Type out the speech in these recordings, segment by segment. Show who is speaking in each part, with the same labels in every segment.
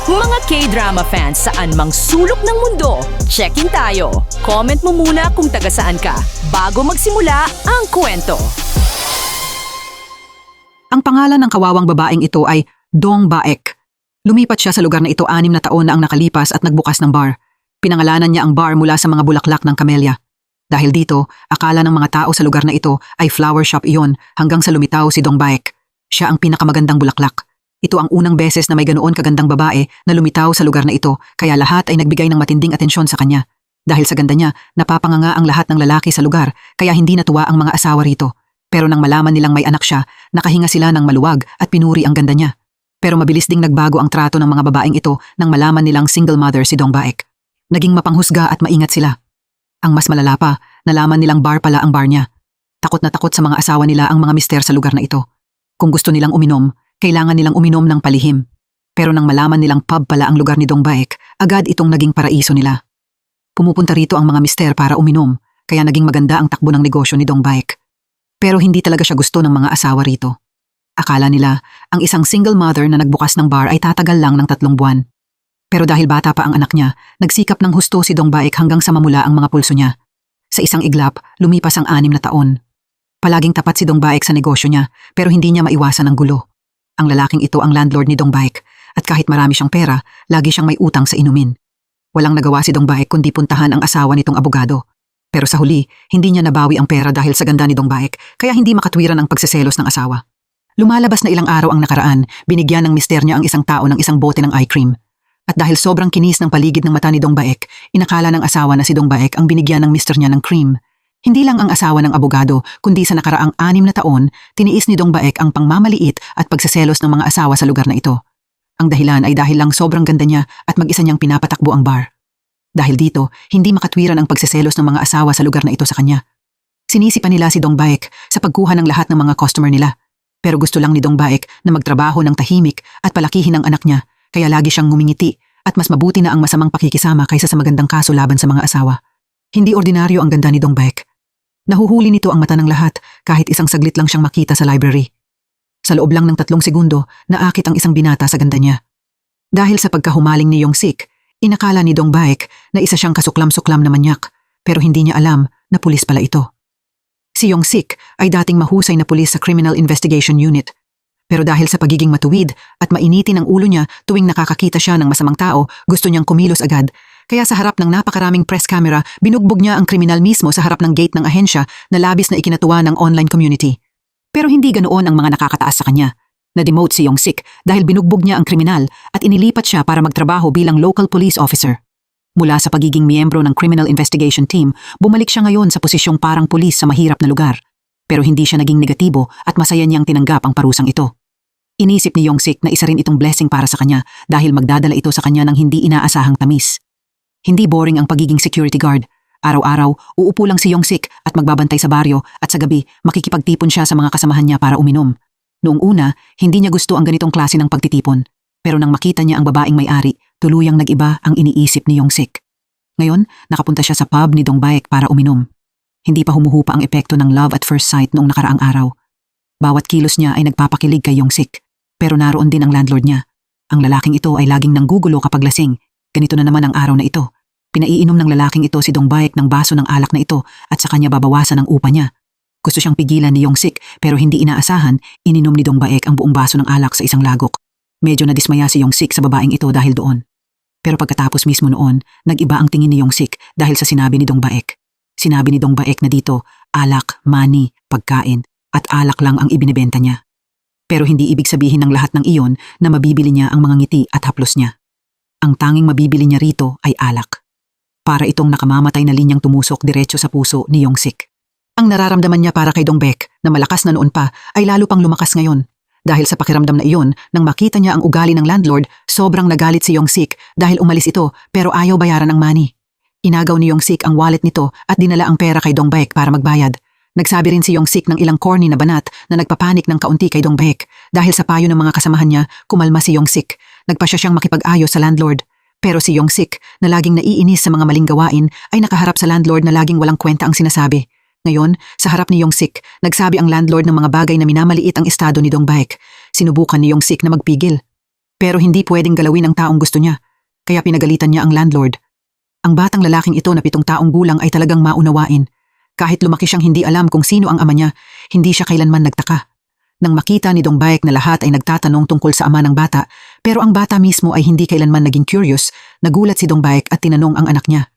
Speaker 1: Mga K-drama fans saan mang sulok ng mundo, check-in tayo. Comment mo muna kung taga saan ka bago magsimula ang kwento.
Speaker 2: Ang pangalan ng kawawang babaeng ito ay Dong Baek. Lumipat siya sa lugar na ito 6 na taon na ang nakalipas at nagbukas ng bar. Pinangalanan niya ang bar mula sa mga bulaklak ng kamelya. Dahil dito, akala ng mga tao sa lugar na ito ay flower shop iyon hanggang sa lumitaw si Dong Baek. Siya ang pinakamagandang bulaklak. Ito ang unang beses na may ganoon kagandang babae na lumitaw sa lugar na ito, kaya lahat ay nagbigay ng matinding atensyon sa kanya. Dahil sa ganda niya, napapanganga ang lahat ng lalaki sa lugar, kaya hindi natuwa ang mga asawa rito. Pero nang malaman nilang may anak siya, nakahinga sila ng maluwag at pinuri ang ganda niya. Pero mabilis ding nagbago ang trato ng mga babaeng ito nang malaman nilang single mother si Dong Baek. Naging mapanghusga at maingat sila. Ang mas malala pa, nalaman nilang bar pala ang bar niya. Takot na takot sa mga asawa nila ang mga mister sa lugar na ito. Kung gusto nilang uminom, kailangan nilang uminom ng palihim. Pero nang malaman nilang pub pala ang lugar ni Dong Baek, agad itong naging paraiso nila. Pumupunta rito ang mga mister para uminom, kaya naging maganda ang takbo ng negosyo ni Dong Baek. Pero hindi talaga siya gusto ng mga asawa rito. Akala nila, ang isang single mother na nagbukas ng bar ay tatagal lang ng 3 buwan. Pero dahil bata pa ang anak niya, nagsikap ng husto si Dong Baek hanggang sa mamula ang mga pulso niya. Sa isang iglap, lumipas ang 6 na taon. Palaging tapat si Dong Baek sa negosyo niya, pero hindi niya maiwasan ang gulo. Ang lalaking ito ang landlord ni Dong Baek, at kahit marami siyang pera, lagi siyang may utang sa inumin. Walang nagawa si Dong Baek kundi puntahan ang asawa nitong abogado. Pero sa huli, hindi niya nabawi ang pera dahil sa ganda ni Dong Baek, kaya hindi makatwiran ang pagseselos ng asawa. Lumalabas na ilang araw ang nakaraan, binigyan ng mister niya ang isang tao ng isang bote ng eye cream. At dahil sobrang kinis ng paligid ng mata ni Dong Baek, inakala ng asawa na si Dong Baek ang binigyan ng mister niya ng cream. Hindi lang ang asawa ng abogado, kundi sa nakaraang 6 na taon, tiniis ni Dong Baek ang pangmamaliit at pagseselos ng mga asawa sa lugar na ito. Ang dahilan ay dahil lang sobrang ganda niya at mag-isa niyang pinapatakbo ang bar. Dahil dito, hindi makatwiran ang pagseselos ng mga asawa sa lugar na ito sa kanya. Sinisi pa nila si Dong Baek sa pagkuha ng lahat ng mga customer nila. Pero gusto lang ni Dong Baek na magtrabaho ng tahimik at palakihin ang anak niya, kaya lagi siyang ngumingiti at mas mabuti na ang masamang pakikisama kaysa sa magandang kaso laban sa mga asawa. Hindi ordinaryo ang ganda ni Dong Baek. Nahuhuli nito ang mata ng lahat kahit isang saglit lang siyang makita sa library. Sa loob lang ng 3 segundo, naakit ang isang binata sa ganda niya. Dahil sa pagkahumaling ni Yong Sik, inakala ni Dong Baek na isa siyang kasuklam-suklam na manyak, pero hindi niya alam na pulis pala ito. Si Yong Sik ay dating mahusay na pulis sa Criminal Investigation Unit. Pero dahil sa pagiging matuwid at mainitin ang ulo niya tuwing nakakakita siya ng masamang tao, gusto niyang kumilos agad. Kaya sa harap ng napakaraming press camera, binugbog niya ang kriminal mismo sa harap ng gate ng ahensya na labis na ikinatuwa ng online community. Pero hindi ganoon ang mga nakakataas sa kanya. Na-demote si Yong Sik dahil binugbog niya ang kriminal at inilipat siya para magtrabaho bilang local police officer. Mula sa pagiging miyembro ng Criminal Investigation Team, bumalik siya ngayon sa posisyong parang pulis sa mahirap na lugar. Pero hindi siya naging negatibo at masaya niyang tinanggap ang parusang ito. Inisip ni Yong Sik na isa rin itong blessing para sa kanya dahil magdadala ito sa kanya ng hindi inaasahang tamis. Hindi boring ang pagiging security guard. Araw-araw, uupo lang si Yong Sik at magbabantay sa baryo at sa gabi, makikipagtipon siya sa mga kasamahan niya para uminom. Noong una, hindi niya gusto ang ganitong klase ng pagtitipon. Pero nang makita niya ang babaeng may-ari, tuluyang nag-iba ang iniisip ni Yong Sik. Ngayon, nakapunta siya sa pub ni Dong Baek para uminom. Hindi pa humuhupa ang epekto ng love at first sight noong nakaraang araw. Bawat kilos niya ay nagpapakilig kay Yong Sik. Pero naroon din ang landlord niya. Ang lalaking ito ay laging nanggugulo kapag lasing. Ganito na naman ang araw na ito. Pinaiinom ng lalaking ito si Dong Baek ng baso ng alak na ito at sa kanya babawasan ang upa niya. Gusto siyang pigilan ni Yong Sik pero hindi inaasahan, ininom ni Dong Baek ang buong baso ng alak sa isang lagok. Medyo nadismaya si Yong Sik sa babaeng ito dahil doon. Pero pagkatapos mismo noon, nag-iba ang tingin ni Yong Sik dahil sa sinabi ni Dong Baek. Sinabi ni Dong Baek na dito, alak, money, pagkain at alak lang ang ibinebenta niya. Pero hindi ibig sabihin ng lahat ng iyon na mabibili niya ang mga ngiti at haplos niya. Ang tanging mabibili niya rito ay alak. Para itong nakamamatay na linyang tumusok diretso sa puso ni Yong Sik. Ang nararamdaman niya para kay Dong Baek na malakas na noon pa ay lalo pang lumakas ngayon. Dahil sa pakiramdam na iyon, nang makita niya ang ugali ng landlord, sobrang nagalit si Yong Sik dahil umalis ito pero ayaw bayaran ng money. Inagaw ni Yong Sik ang wallet nito at dinala ang pera kay Dong Baek para magbayad. Nagsabi rin si Yong Sik ng ilang corny na banat na nagpapanik ng kaunti kay Dong Baek. Dahil sa payo ng mga kasamahan niya, kumalma si Yong Sik. Nagpasya siyang makipag-ayos sa landlord. Pero si Yong Sik, na laging naiinis sa mga maling gawain, ay nakaharap sa landlord na laging walang kwenta ang sinasabi. Ngayon, sa harap ni Yong Sik, nagsabi ang landlord ng mga bagay na minamaliit ang estado ni Dong Baek. Sinubukan ni Yong Sik na magpigil. Pero hindi pwedeng galawin ang taong gusto niya, kaya pinagalitan niya ang landlord. Ang batang lalaking ito na 7 taong gulang ay talagang maunawain. Kahit lumaki siyang hindi alam kung sino ang ama niya, hindi siya kailanman nagtaka. Nang makita ni Dong Baek na lahat ay nagtatanong tungkol sa ama ng bata, pero ang bata mismo ay hindi kailanman naging curious, nagulat si Dong Baek at tinanong ang anak niya.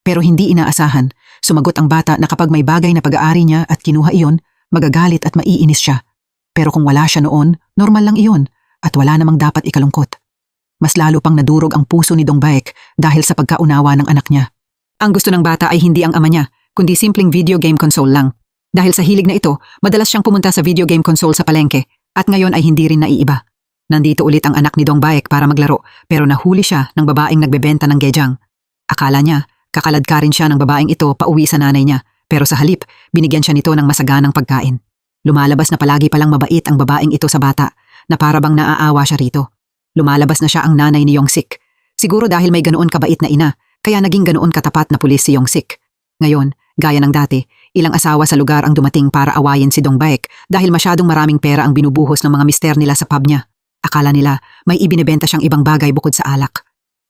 Speaker 2: Pero hindi inaasahan, sumagot ang bata na kapag may bagay na pag-aari niya at kinuha iyon, magagalit at maiinis siya. Pero kung wala siya noon, normal lang iyon at wala namang dapat ikalungkot. Mas lalo pang nadurog ang puso ni Dong Baek dahil sa pagkaunawa ng anak niya. Ang gusto ng bata ay hindi ang ama niya, kundi simpleng video game console lang. Dahil sa hilig na ito, madalas siyang pumunta sa video game console sa palengke at ngayon ay hindi rin naiiba. Nandito ulit ang anak ni Dong Baek para maglaro pero nahuli siya ng babaeng nagbebenta ng gejang. Akala niya, kakaladkarin siya ng babaeng ito pauwi sa nanay niya pero sa halip, binigyan siya nito ng masaganang pagkain. Lumalabas na palagi palang mabait ang babaeng ito sa bata na para bang naaawa siya rito. Lumalabas na siya ang nanay ni Young-sik. Siguro dahil may ganoon kabait na ina, kaya naging ganoon katapat na pulis si Young-sik. Ngayon, gaya ng dati, ilang asawa sa lugar ang dumating para awayin si Dong Baek dahil masyadong maraming pera ang binubuhos ng mga mister nila sa pub niya. Akala nila may ibinebenta siyang ibang bagay bukod sa alak.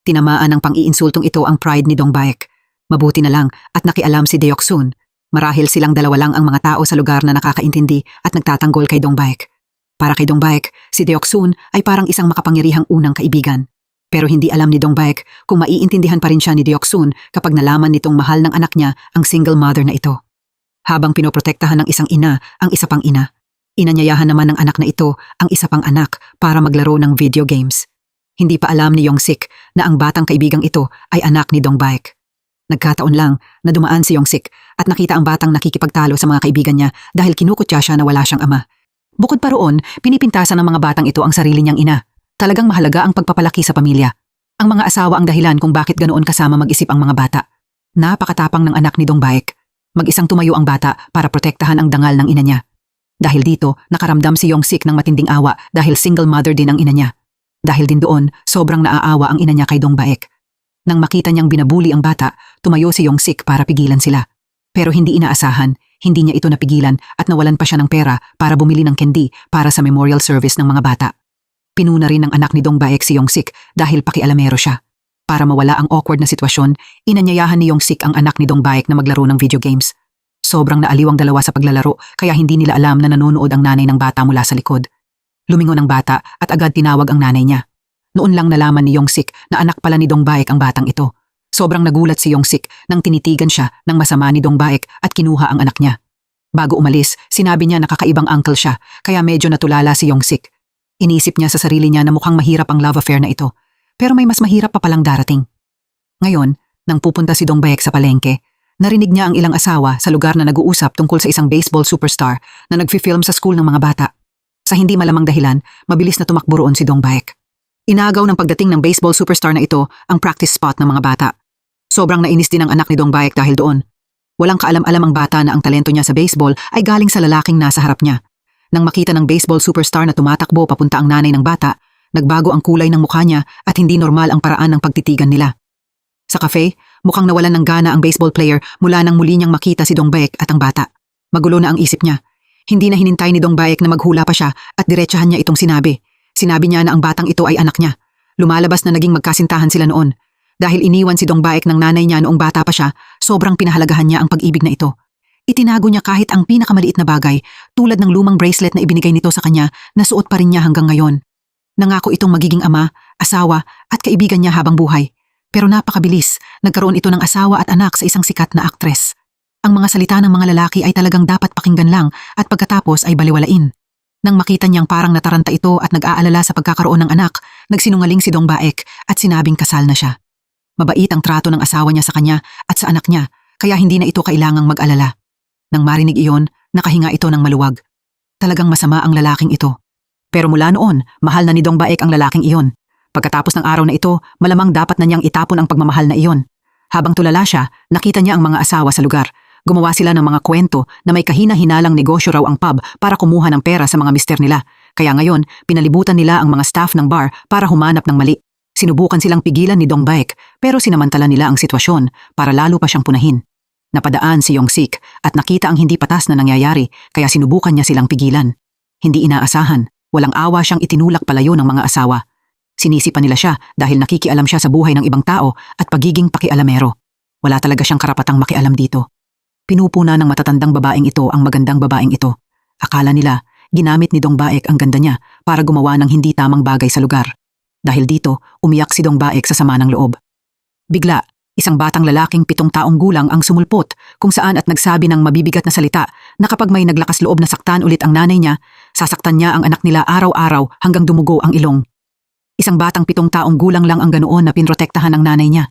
Speaker 2: Tinamaan ng pang-iinsultong ito ang pride ni Dong Baek. Mabuti na lang at nakialam si Deok-sun. Marahil silang dalawa lang ang mga tao sa lugar na nakakaintindi at nagtatanggol kay Dong Baek. Para kay Dong Baek, si Deok-sun ay parang isang makapangyarihang unang kaibigan. Pero hindi alam ni Dong Baek kung maiintindihan pa rin siya ni Deok-sun kapag nalaman nitong mahal ng anak niya ang single mother na ito. Habang pinoprotektahan ng isang ina ang isa pang ina, inanyayahan naman ng anak na ito ang isa pang anak para maglaro ng video games. Hindi pa alam ni Young-sik na ang batang kaibigang ito ay anak ni Dong Baek. Nagkataon lang na dumaan si Young-sik at nakita ang batang nakikipagtalo sa mga kaibigan niya dahil kinukutya siya na wala siyang ama. Bukod pa roon, pinipintasan ng mga batang ito ang sarili niyang ina. Talagang mahalaga ang pagpapalaki sa pamilya. Ang mga asawa ang dahilan kung bakit ganoon kasama mag-isip ang mga bata. Napakatapang ng anak ni Dong Baek. Mag-isang tumayo ang bata para protektahan ang dangal ng ina niya. Dahil dito, nakaramdam si Young-sik ng matinding awa dahil single mother din ang ina niya. Dahil din doon, sobrang naaawa ang ina niya kay Dong Baek. Nang makita niyang binabuli ang bata, tumayo si Young-sik para pigilan sila. Pero hindi inaasahan, hindi niya ito napigilan at nawalan pa siya ng pera para bumili ng candy para sa memorial service ng mga bata. Pinuna rin ng anak ni Dong Baek si Young-sik dahil pakialamero siya. Para mawala ang awkward na sitwasyon, inanyayahan ni Young-sik ang anak ni Dong Baek na maglaro ng video games. Sobrang naaliw ang dalawa sa paglalaro kaya hindi nila alam na nanonood ang nanay ng bata mula sa likod. Lumingon ang bata at agad tinawag ang nanay niya. Noon lang nalaman ni Young-sik na anak pala ni Dong Baek ang batang ito. Sobrang nagulat si Young-sik nang tinitigan siya ng masama ni Dong Baek at kinuha ang anak niya. Bago umalis, sinabi niya na kakaibang uncle siya kaya medyo natulala si Young-sik. Inisip niya sa sarili niya na mukhang mahirap ang love affair na ito. Pero may mas mahirap pa palang darating. Ngayon, nang pupunta si Dong Baek sa palengke, narinig niya ang ilang asawa sa lugar na nag-uusap tungkol sa isang baseball superstar na nagfi-film sa school ng mga bata. Sa hindi malamang dahilan, mabilis na tumakbo roon si Dong Baek. Inagaw ng pagdating ng baseball superstar na ito ang practice spot ng mga bata. Sobrang nainis din ang anak ni Dong Baek dahil doon. Walang kaalam-alam ang bata na ang talento niya sa baseball ay galing sa lalaking nasa harap niya. Nang makita ng baseball superstar na tumatakbo papunta ang nanay ng bata, nagbago ang kulay ng mukha niya at hindi normal ang paraan ng pagtitigan nila. Sa cafe, mukhang nawalan ng gana ang baseball player mula nang muli niyang makita si Dong Baek at ang bata. Magulo na ang isip niya. Hindi na hinintay ni Dong Baek na maghula pa siya at diretsahan niya itong sinabi. Sinabi niya na ang batang ito ay anak niya. Lumalabas na naging magkasintahan sila noon. Dahil iniwan si Dong Baek ng nanay niya noong bata pa siya, sobrang pinahalagahan niya ang pag-ibig na ito. Itinago niya kahit ang pinakamaliit na bagay, tulad ng lumang bracelet na ibinigay nito sa kanya na suot pa rin niya hanggang ngayon. Nangako itong magiging ama, asawa at kaibigan niya habang buhay. Pero napakabilis, nagkaroon ito ng asawa at anak sa isang sikat na aktres. Ang mga salita ng mga lalaki ay talagang dapat pakinggan lang at pagkatapos ay baliwalain. Nang makita niyang parang nataranta ito at nag-aalala sa pagkakaroon ng anak, nagsinungaling si Dong Baek at sinabing kasal na siya. Mabait ang trato ng asawa niya sa kanya at sa anak niya, kaya hindi na ito kailangang mag-alala. Nang marinig iyon, nakahinga ito ng maluwag. Talagang masama ang lalaking ito. Pero mula noon, mahal na ni Dong Baek ang lalaking iyon. Pagkatapos ng araw na ito, malamang dapat na niyang itapon ang pagmamahal na iyon. Habang tulala siya, nakita niya ang mga asawa sa lugar. Gumawa sila ng mga kwento na may kahina-hinalang negosyo raw ang pub para kumuha ng pera sa mga mister nila. Kaya ngayon, pinalibutan nila ang mga staff ng bar para humanap ng mali. Sinubukan silang pigilan ni Dong Baek pero sinamantala nila ang sitwasyon para lalo pa siyang punahin. Napadaan si Young-sik at nakita ang hindi patas na nangyayari kaya sinubukan niya silang pigilan. Hindi inaasahan, walang awa siyang itinulak palayo ng mga asawa. Sinisi pa nila siya dahil nakikialam siya sa buhay ng ibang tao at pagiging pakialamero. Wala talaga siyang karapatang makialam dito. Pinupuna ng matatandang babaeng ito ang magandang babaeng ito. Akala nila, ginamit ni Dong Baek ang ganda niya para gumawa ng hindi tamang bagay sa lugar. Dahil dito, umiyak si Dong Baek sa sama ng loob. Bigla, isang batang lalaking 7 taong gulang ang sumulpot kung saan at nagsabi ng mabibigat na salita na kapag may naglakas loob na saktan ulit ang nanay niya, sasaktan niya ang anak nila araw-araw hanggang dumugo ang ilong. Isang batang 7 taong gulang lang ang ganoon na pinrotektahan ng nanay niya.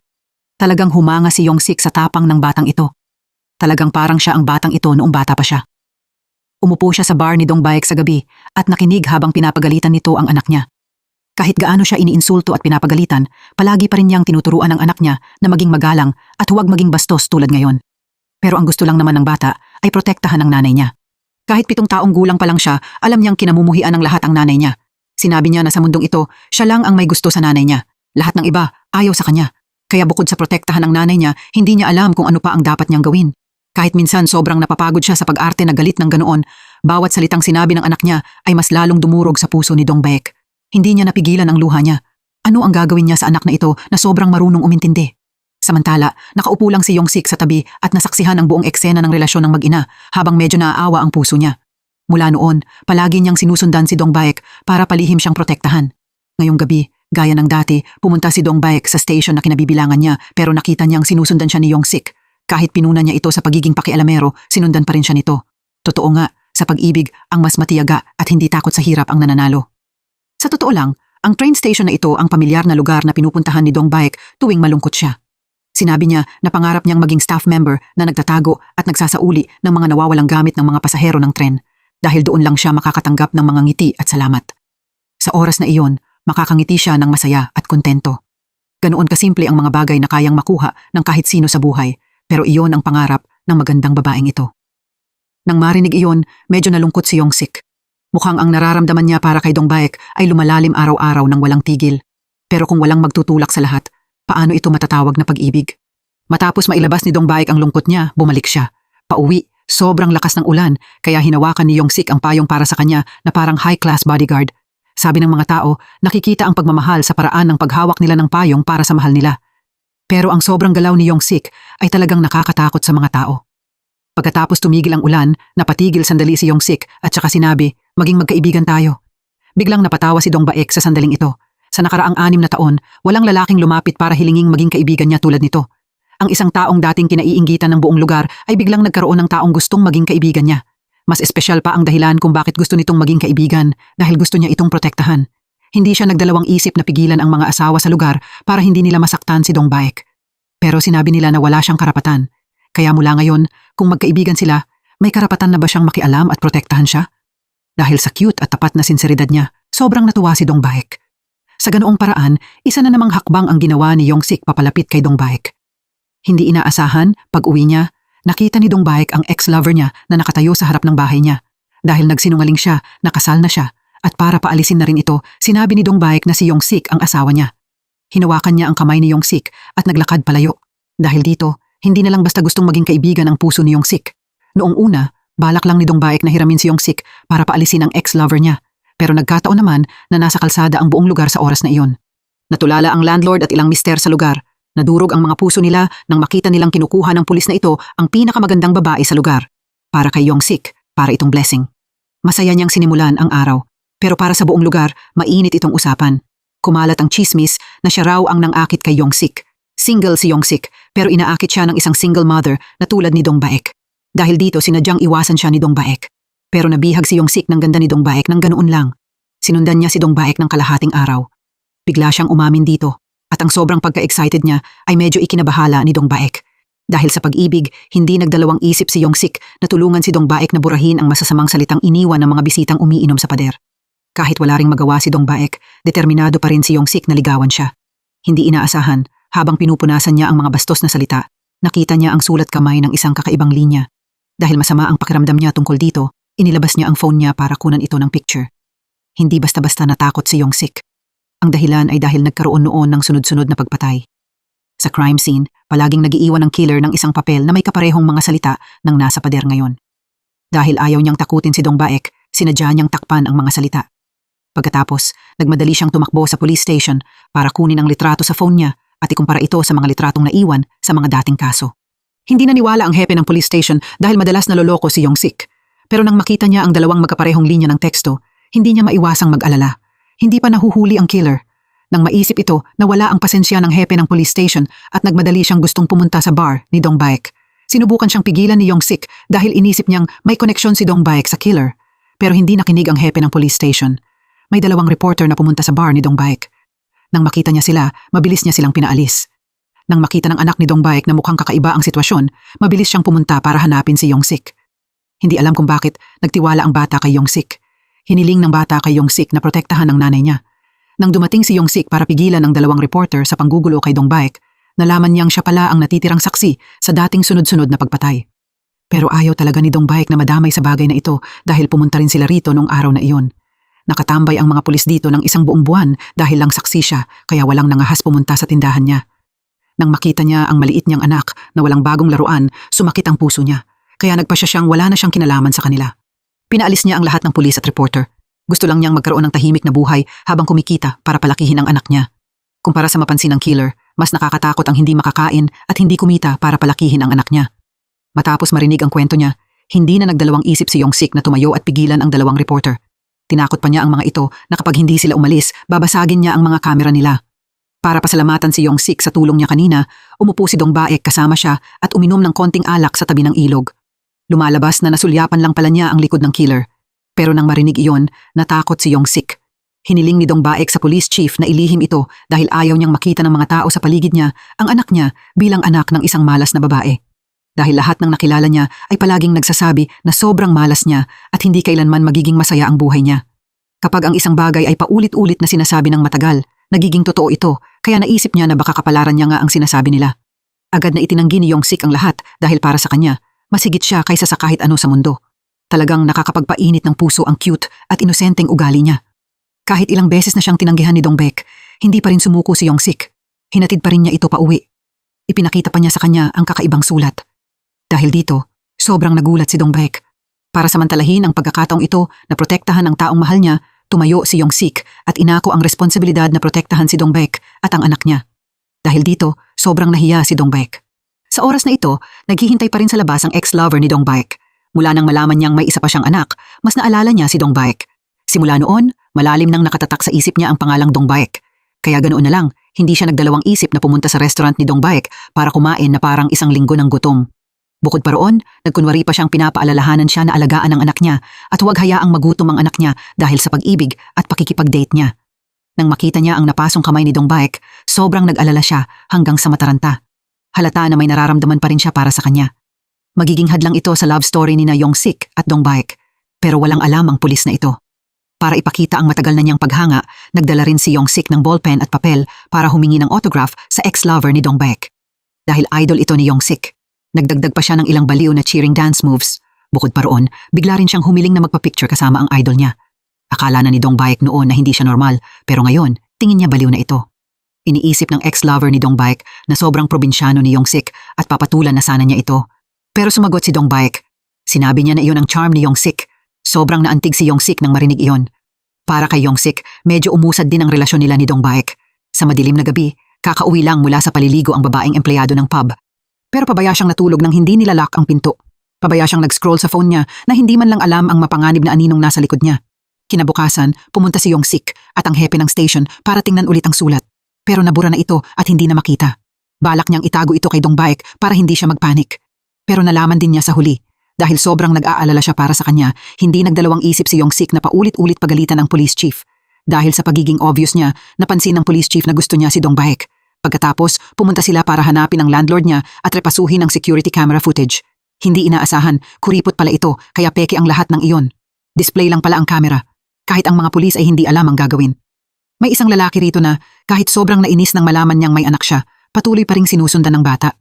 Speaker 2: Talagang humanga si Yong-sik sa tapang ng batang ito. Talagang parang siya ang batang ito noong bata pa siya. Umupo siya sa bar ni Dong Baek sa gabi at nakinig habang pinapagalitan nito ang anak niya. Kahit gaano siya iniinsulto at pinapagalitan, palagi pa rin niyang tinuturuan ang anak niya na maging magalang at huwag maging bastos tulad ngayon. Pero ang gusto lang naman ng bata ay protektahan ng nanay niya. Kahit 7 taong gulang pa lang siya, alam niyang kinamumuhian ng lahat ang nanay niya. Sinabi niya na sa mundong ito, siya lang ang may gusto sa nanay niya. Lahat ng iba, ayaw sa kanya. Kaya bukod sa protektahan ng nanay niya, hindi niya alam kung ano pa ang dapat niyang gawin. Kahit minsan sobrang napapagod siya sa pag-arte na galit ng ganoon, bawat salitang sinabi ng anak niya ay mas lalong dumurog sa puso ni Dong Baek. Hindi niya napigilan ang luha niya. Ano ang gagawin niya sa anak na ito na sobrang marunong umintindi? Samantala, nakaupo lang si Yong-sik sa tabi at nasaksihan ang buong eksena ng relasyon ng mag-ina habang medyo naaawa ang puso niya. Mula noon, palagi niyang sinusundan si Dong Baek para palihim siyang protektahan. Ngayong gabi, gaya ng dati, pumunta si Dong Baek sa station na kinabibilangan niya pero nakita niyang sinusundan siya ni Yong-sik. Kahit pinuna niya ito sa pagiging pakialamero, sinundan pa rin siya nito. Totoo nga, sa pag-ibig, ang mas matiyaga at hindi takot sa hirap ang nananalo. Sa totoo lang, ang train station na ito ang pamilyar na lugar na pinupuntahan ni Dong Baek tuwing malungkot siya. Sinabi niya na pangarap niyang maging staff member na nagtatago at nagsasauli ng mga nawawalang gamit ng mga pasahero ng tren dahil doon lang siya makakatanggap ng mga ngiti at salamat. Sa oras na iyon, makakangiti siya ng masaya at kontento. Ganoon kasimple ang mga bagay na kayang makuha ng kahit sino sa buhay. Pero iyon ang pangarap ng magandang babaeng ito. Nang marinig iyon, medyo nalungkot si Yong-sik. Mukhang ang nararamdaman niya para kay Dong Baek ay lumalalim araw-araw ng walang tigil. Pero kung walang magtutulak sa lahat, paano ito matatawag na pag-ibig? Matapos mailabas ni Dong Baek ang lungkot niya, bumalik siya. Pauwi, sobrang lakas ng ulan, kaya hinawakan ni Yong-sik ang payong para sa kanya na parang high-class bodyguard. Sabi ng mga tao, nakikita ang pagmamahal sa paraan ng paghawak nila ng payong para sa mahal nila. Pero ang sobrang galaw ni Yong-sik ay talagang nakakatakot sa mga tao. Pagkatapos tumigil ang ulan, napatigil sandali si Yong-sik at saka sinabi, maging magkaibigan tayo. Biglang napatawa si Dong Baek sa sandaling ito. Sa nakaraang 6 na taon, walang lalaking lumapit para hilinging maging kaibigan niya tulad nito. Ang isang taong dating kinaiinggitan ng buong lugar ay biglang nagkaroon ng taong gustong maging kaibigan niya. Mas espesyal pa ang dahilan kung bakit gusto nitong maging kaibigan dahil gusto niya itong protektahan. Hindi siya nagdalawang isip na pigilan ang mga asawa sa lugar para hindi nila masaktan si Dong Baek. Pero sinabi nila na wala siyang karapatan. Kaya mula ngayon, kung magkaibigan sila, may karapatan na ba siyang makialam at protektahan siya? Dahil sa cute at tapat na sinseridad niya, sobrang natuwa si Dong Baek. Sa ganoong paraan, isa na namang hakbang ang ginawa ni Yong-sik papalapit kay Dong Baek. Hindi inaasahan, pag-uwi niya, nakita ni Dong Baek ang ex-lover niya na nakatayo sa harap ng bahay niya. Dahil nagsinungaling siya, nakasal na siya. At para paalisin na rin ito, sinabi ni Dong Baek na si Yong-sik ang asawa niya. Hinawakan niya ang kamay ni Yong-sik at naglakad palayo. Dahil dito, hindi na lang basta gustong maging kaibigan ang puso ni Yong-sik. Noong una, balak lang ni Dong Baek na hiramin si Yong-sik para paalisin ang ex-lover niya. Pero nagkataon naman na nasa kalsada ang buong lugar sa oras na iyon. Natulala ang landlord at ilang mister sa lugar. Nadurog ang mga puso nila nang makita nilang kinukuha ng pulis na ito ang pinakamagandang babae sa lugar. Para kay Yong-sik, para itong blessing. Masaya niyang sinimulan ang araw. Pero para sa buong lugar, mainit itong usapan. Kumalat ang chismis na siya raw ang nangakit kay Yong-sik. Single si Yong-sik, pero inaakit siya ng isang single mother na tulad ni Dong Baek. Dahil dito, sinadyang iwasan siya ni Dong Baek. Pero nabihag si Yong-sik ng ganda ni Dong Baek ng ganoon lang. Sinundan niya si Dong Baek ng kalahating araw. Bigla siyang umamin dito, at ang sobrang pagka-excited niya ay medyo ikinabahala ni Dong Baek. Dahil sa pag-ibig, hindi nagdalawang isip si Yong-sik na tulungan si Dong Baek na burahin ang masasamang salitang iniwan ng mga bisitang umiinom sa pader. Kahit wala ring magawa si Dong Baek, determinado pa rin si Yong-sik na ligawan siya. Hindi inaasahan, habang pinupunasan niya ang mga bastos na salita, nakita niya ang sulat kamay ng isang kakaibang linya. Dahil masama ang pakiramdam niya tungkol dito, inilabas niya ang phone niya para kunan ito ng picture. Hindi basta-basta natakot si Yong-sik. Ang dahilan ay dahil nagkaroon noon ng sunod-sunod na pagpatay. Sa crime scene, palaging nagiiwan ng killer ng isang papel na may kaparehong mga salita ng nasa pader ngayon. Dahil ayaw niyang takutin si Dong Baek, sinadya niyang takpan ang mga salita. Pagkatapos, nagmadali siyang tumakbo sa police station para kunin ang litrato sa phone niya at ikumpara ito sa mga litratong naiwan sa mga dating kaso. Hindi naniwala ang hepe ng police station dahil madalas naloloko si Yong-sik. Pero nang makita niya ang dalawang magkaparehong linya ng teksto, hindi niya maiwasang mag-alala. Hindi pa nahuhuli ang killer. Nang maisip ito, nawala ang pasensya ng hepe ng police station at nagmadali siyang gustong pumunta sa bar ni Dong Baek. Sinubukan siyang pigilan ni Yong-sik dahil inisip niyang may koneksyon si Dong Baek sa killer. Pero hindi nakinig ang hepe ng police station. May dalawang reporter na pumunta sa bar ni Dong Baek. Nang makita niya sila, mabilis niya silang pinaalis. Nang makita ng anak ni Dong Baek na mukhang kakaiba ang sitwasyon, mabilis siyang pumunta para hanapin si Yong-sik. Hindi alam kung bakit nagtiwala ang bata kay Yong-sik. Hiniling ng bata kay Yong-sik na protektahan ang nanay niya. Nang dumating si Yong-sik para pigilan ang dalawang reporter sa panggugulo kay Dong Baek, nalaman niyang siya pala ang natitirang saksi sa dating sunod-sunod na pagpatay. Pero ayaw talaga ni Dong Baek na madamay sa bagay na ito dahil pumunta rin sila rito noong araw na iyon. Nakatambay ang mga pulis dito ng isang buong buwan dahil lang saksi siya kaya walang nangahas pumunta sa tindahan niya. Nang makita niya ang maliit niyang anak na walang bagong laruan, sumakit ang puso niya. Kaya nagpasya siyang wala na siyang kinalaman sa kanila. Pinaalis niya ang lahat ng pulis at reporter. Gusto lang niyang magkaroon ng tahimik na buhay habang kumikita para palakihin ang anak niya. Kumpara sa mapansin ng killer, mas nakakatakot ang hindi makakain at hindi kumita para palakihin ang anak niya. Matapos marinig ang kwento niya, hindi na nagdalawang isip si Yong-sik na tumayo at pigilan ang dalawang reporter. Tinakot pa niya ang mga ito na kapag hindi sila umalis, babasagin niya ang mga kamera nila. Para pasalamatan si Yong-sik sa tulong niya kanina, umupo si Dong Baek kasama siya at uminom ng konting alak sa tabi ng ilog. Lumalabas na nasulyapan lang pala niya ang likod ng killer. Pero nang marinig iyon, natakot si Yong-sik. Hiniling ni Dong Baek sa police chief na ilihim ito dahil ayaw niyang makita ng mga tao sa paligid niya ang anak niya bilang anak ng isang malas na babae. Dahil lahat ng nakilala niya ay palaging nagsasabi na sobrang malas niya at hindi kailanman magiging masaya ang buhay niya. Kapag ang isang bagay ay paulit-ulit na sinasabi ng matagal, nagiging totoo ito kaya naisip niya na baka kapalaran niya nga ang sinasabi nila. Agad na itinanggi ni Yong-sik ang lahat dahil para sa kanya, masigit siya kaysa sa kahit ano sa mundo. Talagang nakakapagpainit ng puso ang cute at inosenteng ugali niya. Kahit ilang beses na siyang tinanggihan ni Dong Baek, hindi pa rin sumuko si Yong-sik. Hinatid pa rin niya ito pauwi. Ipinakita pa niya sa kanya ang kakaibang sulat. Dahil dito, sobrang nagulat si Dong Baek. Para samantalahin ang pagkakataong ito na protektahan ang taong mahal niya, tumayo si Yong-sik at inako ang responsibilidad na protektahan si Dong Baek at ang anak niya. Dahil dito, sobrang nahiya si Dong Baek. Sa oras na ito, naghihintay pa rin sa labas ang ex-lover ni Dong Baek. Mula nang malaman niyang may isa pa siyang anak, mas naalala niya si Dong Baek. Simula noon, malalim nang nakatatak sa isip niya ang pangalang Dong Baek. Kaya ganoon na lang, hindi siya nagdalawang isip na pumunta sa restaurant ni Dong Baek para kumain na parang isang linggo ng gutom. Bukod pa roon, nagkunwari pa siyang pinapaalalahanan siya na alagaan ang anak niya at huwag hayaang magutom ang anak niya dahil sa pag-ibig at pakikipag-date niya. Nang makita niya ang napasong kamay ni Dong Baek, sobrang nag-alala siya hanggang sa mataranta. Halata na may nararamdaman pa rin siya para sa kanya. Magiging hadlang ito sa love story ni na Yong-sik at Dong Baek, pero walang alam ang pulis na ito. Para ipakita ang matagal na niyang paghanga, nagdala rin si Yong-sik ng ballpen at papel para humingi ng autograph sa ex-lover ni Dong Baek. Dahil idol ito ni Yong-sik, nagdagdag pa siya ng ilang baliw na cheering dance moves. Bukod pa roon, bigla rin siyang humiling na magpa-picture kasama ang idol niya. Akala na ni Dong Baek noon na hindi siya normal, pero ngayon, tingin niya baliw na ito. Iniisip ng ex-lover ni Dong Baek na sobrang probinsyano ni Yong-sik at papatulan na sana niya ito. Pero sumagot si Dong Baek. Sinabi niya na iyon ang charm ni Yong-sik. Sobrang naantig si Yong-sik nang marinig iyon. Para kay Yong-sik, medyo umusad din ang relasyon nila ni Dong Baek. Sa madilim na gabi, kakauwi lang mula sa paliligo ang babaeng empleyado ng pub. Pero pabaya siyang natulog nang hindi nilalak ang pinto. Pabaya siyang nag-scroll sa phone niya na hindi man lang alam ang mapanganib na aninong nasa likod niya. Kinabukasan, pumunta si Yong-sik at ang hepe ng station para tingnan ulit ang sulat. Pero nabura na ito at hindi na makita. Balak niyang itago ito kay Dong Baek para hindi siya magpanik. Pero nalaman din niya sa huli. Dahil sobrang nag-aalala siya para sa kanya, hindi nagdalawang isip si Yong-sik na paulit-ulit pagalitan ang police chief. Dahil sa pagiging obvious niya, napansin ng police chief na gusto niya si Dong Baek. Pagkatapos, pumunta sila para hanapin ang landlord niya at repasuhin ang security camera footage. Hindi inaasahan, kuripot pala ito, kaya peke ang lahat ng iyon. Display lang pala ang camera. Kahit ang mga pulis ay hindi alam ang gagawin. May isang lalaki rito na, kahit sobrang nainis nang malaman niyang may anak siya, patuloy pa ring sinusundan ng bata.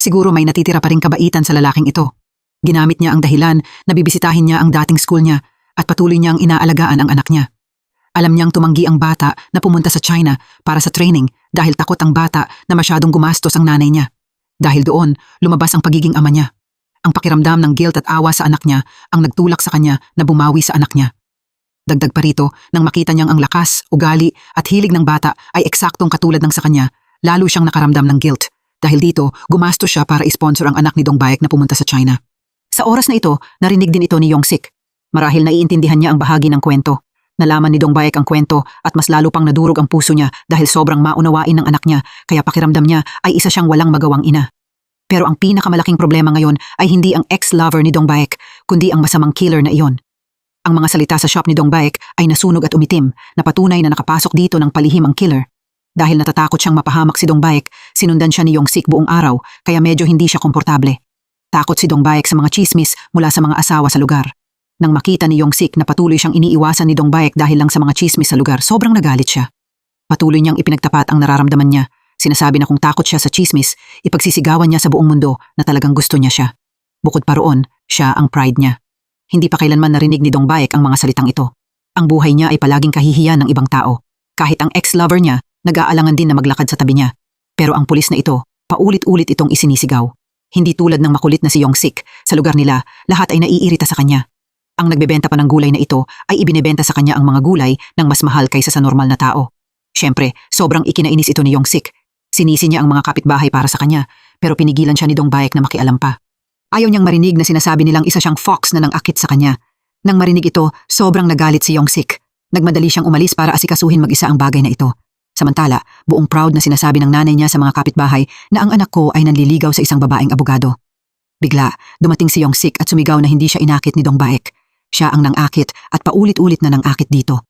Speaker 2: Siguro may natitira pa ring kabaitan sa lalaking ito. Ginamit niya ang dahilan na bibisitahin niya ang dating school niya at patuloy niyang inaalagaan ang anak niya. Alam niyang tumanggi ang bata na pumunta sa China para sa training dahil takot ang bata na masyadong gumastos ang nanay niya. Dahil doon, lumabas ang pagiging ama niya. Ang pakiramdam ng guilt at awa sa anak niya ang nagtulak sa kanya na bumawi sa anak niya. Dagdag pa rito, nang makita niyang ang lakas, ugali at hilig ng bata ay eksaktong katulad ng sa kanya, lalo siyang nakaramdam ng guilt. Dahil dito, gumastos siya para isponsor ang anak ni Dong Baek na pumunta sa China. Sa oras na ito, narinig din ito ni Yongsik. Marahil naiintindihan niya ang bahagi ng kwento. Nalaman ni Dong Baek ang kwento at mas lalo pang nadurog ang puso niya dahil sobrang maunawain ng anak niya kaya pakiramdam niya ay isa siyang walang magawang ina. Pero ang pinakamalaking problema ngayon ay hindi ang ex-lover ni Dong Baek, kundi ang masamang killer na iyon. Ang mga salita sa shop ni Dong Baek ay nasunog at umitim na patunay na nakapasok dito ng palihim ang killer. Dahil natatakot siyang mapahamak si Dong Baek, sinundan siya ni Yongsik buong araw kaya medyo hindi siya komportable. Takot si Dong Baek sa mga chismis mula sa mga asawa sa lugar. Nang makita ni Yongsik na patuloy siyang iniiwasan ni Dong Baek dahil lang sa mga chismis sa lugar, sobrang nagalit siya. Patuloy niyang ipinagtapat ang nararamdaman niya. Sinasabi na kung takot siya sa chismis, ipagsisigawan niya sa buong mundo na talagang gusto niya siya. Bukod pa roon, siya ang pride niya. Hindi pa kailanman narinig ni Dong Baek ang mga salitang ito. Ang buhay niya ay palaging kahihiyan ng ibang tao. Kahit ang ex-lover niya, nag-aalangan din na maglakad sa tabi niya. Pero ang pulis na ito, paulit-ulit itong isinisigaw. Hindi tulad ng makulit na si Yongsik, sa lugar nila, lahat ay naiirita sa kanya. Ang nagbebenta pa ng gulay na ito ay ibinebenta sa kanya ang mga gulay ng mas mahal kaysa sa normal na tao. Siyempre, sobrang ikinainis ito ni Yongsik. Sinisi niya ang mga kapitbahay para sa kanya, pero pinigilan siya ni Dong Baek na makialam pa. Ayaw niyang marinig na sinasabi nilang isa siyang fox na nang-akit sa kanya. Nang marinig ito, sobrang nagalit si Yongsik. Nagmadali siyang umalis para asikasuhin mag-isa ang bagay na ito. Samantala, buong proud na sinasabi ng nanay niya sa mga kapitbahay na ang anak ko ay nanliligaw sa isang babaeng abogado. Bigla, dumating si Yongsik at sumigaw na hindi siya inakit ni Dong Baek. Siya ang nang-akit at paulit-ulit na nang-akit dito.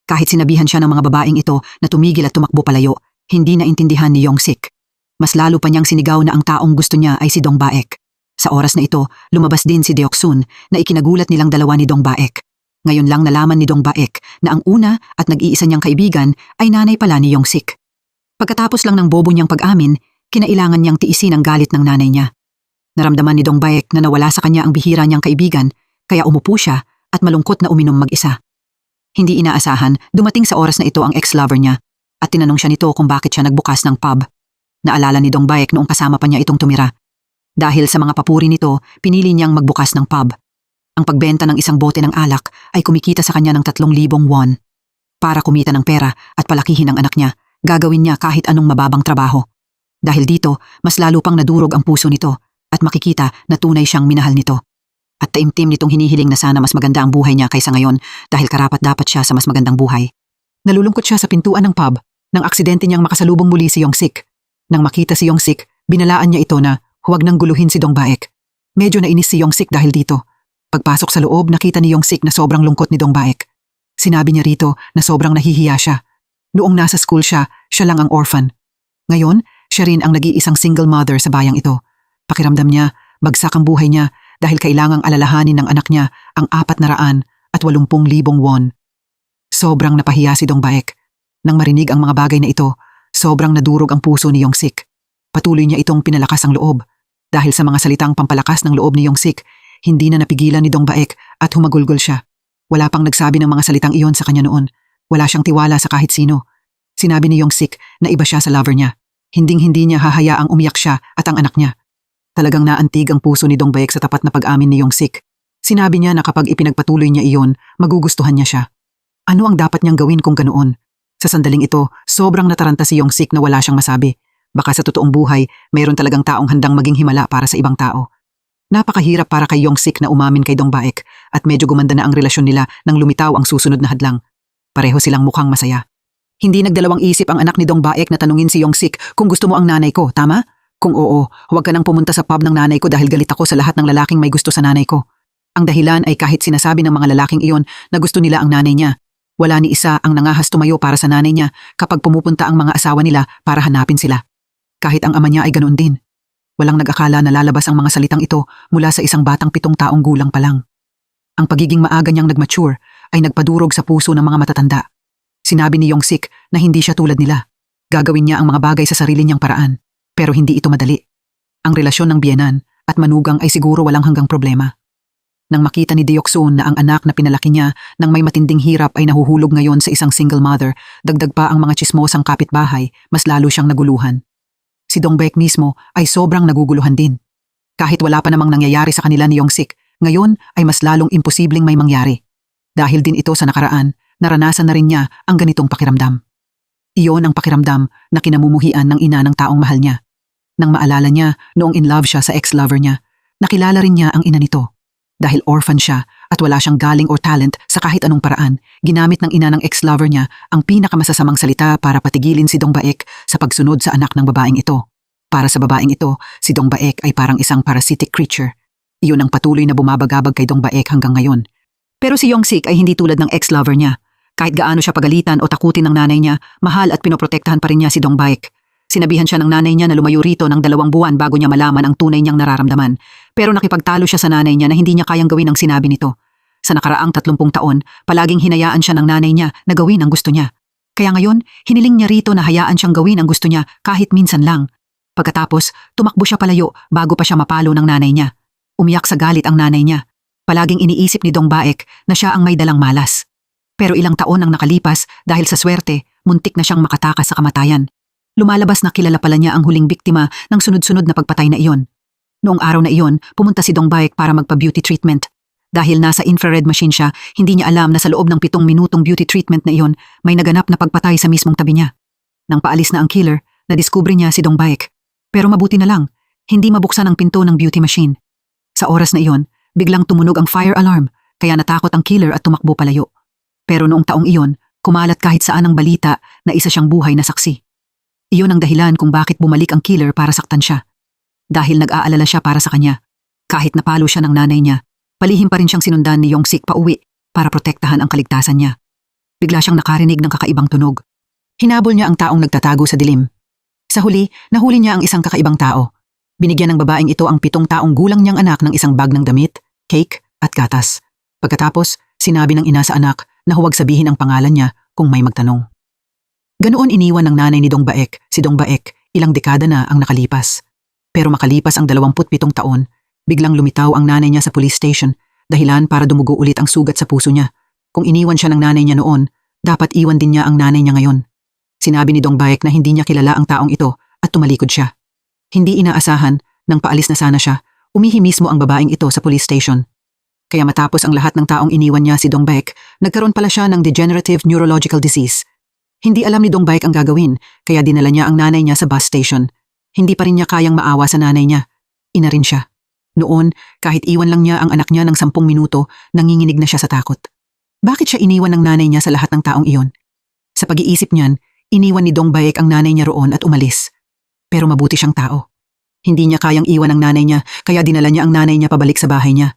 Speaker 2: Kahit sinabihan siya ng mga babaeng ito na tumigil at tumakbo palayo, hindi naintindihan ni Yongsik. Mas lalo pa niyang sinigaw na ang taong gusto niya ay si Dong Baek. Sa oras na ito, lumabas din si Deoksun na ikinagulat nilang dalawa ni Dong Baek. Ngayon lang nalaman ni Dong Baek na ang una at nag-iisa niyang kaibigan ay nanay pala ni Yongsik. Pagkatapos lang ng bobo niyang pag-amin, kinailangan niyang tiisin ang galit ng nanay niya. Naramdaman ni Dong Baek na nawala sa kanya ang bihira niyang kaibigan, kaya umupo siya at malungkot na uminom mag-isa. Hindi inaasahan, dumating sa oras na ito ang ex-lover niya at tinanong siya nito kung bakit siya nagbukas ng pub. Naalala ni Dong Baek noong kasama pa niya itong tumira. Dahil sa mga papuri nito, pinili niyang magbukas ng pub. Ang pagbenta ng isang bote ng alak ay kumikita sa kanya ng 3,000 won. Para kumita ng pera at palakihin ang anak niya, gagawin niya kahit anong mababang trabaho. Dahil dito, mas lalo pang nadurog ang puso nito at makikita na tunay siyang minahal nito. At taimtim nitong hinihiling na sana mas maganda ang buhay niya kaysa ngayon dahil karapat-dapat siya sa mas magandang buhay. Nalulungkot siya sa pintuan ng pub nang aksidente niyang makasalubong muli si Yongsik. Nang makita si Yongsik, binalaan niya ito na huwag nang guluhin si Dong Baek. Medyo nainis si Yongsik dahil dito. Pagpasok sa loob, nakita ni Yongsik na sobrang lungkot ni Dong Baek. Sinabi niya rito na sobrang nahihiya siya. Noong nasa school siya lang ang orphan. Ngayon, siya rin ang nag-iisang single mother sa bayang ito. Pakiramdam niya, bagsak ang buhay niya dahil kailangang alalahanin ng anak niya ang 480,000 won. Sobrang napahiya si Dong Baek. Nang marinig ang mga bagay na ito, sobrang nadurog ang puso ni Yongsik. Patuloy niya itong pinalakas ang loob. Dahil sa mga salitang pampalakas ng loob ni Yongsik, hindi na napigilan ni Dong Baek at humagulgol siya. Wala pang nagsabi ng mga salitang iyon sa kanya noon. Wala siyang tiwala sa kahit sino. Sinabi ni Yongsik na iba siya sa lover niya. Hinding-hindi niya hahayaang umiyak siya at ang anak niya. Talagang naantig ang puso ni Dong Baek sa tapat na pag-amin ni Yongsik. Sinabi niya na kapag ipinagpatuloy niya iyon, magugustuhan niya siya. Ano ang dapat niyang gawin kung ganoon? Sa sandaling ito, sobrang nataranta si Yongsik na wala siyang masabi. Baka sa totoong buhay, mayroon talagang taong handang maging himala para sa ibang tao. Napakahirap para kay Yongsik na umamin kay Dong Baek at medyo gumanda na ang relasyon nila nang lumitaw ang susunod na hadlang. Pareho silang mukhang masaya. Hindi nagdalawang isip ang anak ni Dong Baek na tanungin si Yongsik kung gusto mo ang nanay ko, tama? Kung oo, huwag ka nang pumunta sa pub ng nanay ko dahil galit ako sa lahat ng lalaking may gusto sa nanay ko. Ang dahilan ay kahit sinasabi ng mga lalaking iyon na gusto nila ang nanay niya, wala ni isa ang nangahas tumayo para sa nanay niya kapag pumupunta ang mga asawa nila para hanapin sila. Kahit ang ama niya ay ganoon din. Walang nag-akala na lalabas ang mga salitang ito mula sa isang batang 7 taong gulang pa lang. Ang pagiging maaga niyang nag-mature ay nagpadurog sa puso ng mga matatanda. Sinabi ni Yongsik na hindi siya tulad nila. Gagawin niya ang mga bagay sa sarili niyang paraan. Pero hindi ito madali. Ang relasyon ng biyenan at manugang ay siguro walang hanggang problema. Nang makita ni Deoksun na ang anak na pinalaki niya nang may matinding hirap ay nahuhulog ngayon sa isang single mother, dagdag pa ang mga tsismosang kapitbahay, mas lalo siyang naguluhan. Si Dong Baek mismo ay sobrang naguguluhan din. Kahit wala pa namang nangyayari sa kanila ni Yongsik, ngayon ay mas lalong imposibleng may mangyari. Dahil din ito sa nakaraan, naranasan na rin niya ang ganitong pakiramdam. Iyon ang pakiramdam na kinamumuhian ng ina ng taong mahal niya. Nang maalala niya noong in love siya sa ex-lover niya, nakilala rin niya ang ina nito. Dahil orphan siya at wala siyang galing or talent sa kahit anong paraan, ginamit ng ina ng ex-lover niya ang pinakamasasamang salita para patigilin si Dong Baek sa pagsunod sa anak ng babaeng ito. Para sa babaeng ito, si Dong Baek ay parang isang parasitic creature. Iyon ang patuloy na bumabagabag kay Dong Baek hanggang ngayon. Pero si Young-sik ay hindi tulad ng ex-lover niya. Kahit gaano siya pagalitan o takutin ng nanay niya, mahal at pinoprotektahan pa rin niya si Dong Baek. Sinabihan siya ng nanay niya na lumayo rito ng 2 buwan bago niya malaman ang tunay niyang nararamdaman. Pero nakipagtalo siya sa nanay niya na hindi niya kayang gawin ang sinabi nito. Sa nakaraang 30 taon, palaging hinayaan siya ng nanay niya na gawin ang gusto niya. Kaya ngayon, hiniling niya rito na hayaan siyang gawin ang gusto niya kahit minsan lang. Pagkatapos, tumakbo siya palayo bago pa siya mapalo ng nanay niya. Umiyak sa galit ang nanay niya. Palaging iniisip ni Dong Baek na siya ang may dalang malas. Pero ilang taon ang nakalipas dahil sa swerte, muntik na siyang makatakas sa kamatayan. Lumalabas na kilala pala niya ang huling biktima ng sunod-sunod na pagpatay na iyon. Noong araw na iyon, pumunta si Dong Baek para magpa-beauty treatment. Dahil nasa infrared machine siya, hindi niya alam na sa loob ng 7 minutong beauty treatment na iyon, may naganap na pagpatay sa mismong tabi niya. Nang paalis na ang killer, nadiskubre niya si Dong Baek. Pero mabuti na lang, hindi mabuksan ang pinto ng beauty machine. Sa oras na iyon, biglang tumunog ang fire alarm, kaya natakot ang killer at tumakbo palayo. Pero noong taong iyon, kumalat kahit saan ang balita na isa siyang buhay na saksi. Iyon ang dahilan kung bakit bumalik ang killer para saktan siya. Dahil nag-aalala siya para sa kanya. Kahit napalo siya ng nanay niya, palihim pa rin siyang sinundan ni Young-sik pauwi para protektahan ang kaligtasan niya. Bigla siyang nakarinig ng kakaibang tunog. Hinabol niya ang taong nagtatago sa dilim. Sa huli, nahuli niya ang isang kakaibang tao. Binigyan ng babaeng ito ang 7 taong gulang niyang anak ng isang bag ng damit, cake at gatas. Pagkatapos, sinabi ng ina sa anak na huwag sabihin ang pangalan niya kung may magtanong. Ganoon iniwan ng nanay ni Dong Baek, si Dong Baek, ilang dekada na ang nakalipas. Pero makalipas ang 27 taon, biglang lumitaw ang nanay niya sa police station, dahilan para dumugo ulit ang sugat sa puso niya. Kung iniwan siya ng nanay niya noon, dapat iwan din niya ang nanay niya ngayon. Sinabi ni Dong Baek na hindi niya kilala ang taong ito at tumalikod siya. Hindi inaasahan, nang paalis na sana siya, umihi mismo ang babaeng ito sa police station. Kaya matapos ang lahat ng taong iniwan niya si Dong Baek, nagkaroon pala siya ng degenerative neurological disease. Hindi alam ni Dong Baek ang gagawin, kaya dinala niya ang nanay niya sa bus station. Hindi pa rin niya kayang maawa sa nanay niya. Ina rin siya. Noon, kahit iwan lang niya ang anak niya ng 10 minuto, nanginginig na siya sa takot. Bakit siya iniwan ng nanay niya sa lahat ng taong iyon? Sa pag-iisip niyan, iniwan ni Dong Baek ang nanay niya roon at umalis. Pero mabuti siyang tao. Hindi niya kayang iwan ang nanay niya, kaya dinala niya ang nanay niya pabalik sa bahay niya.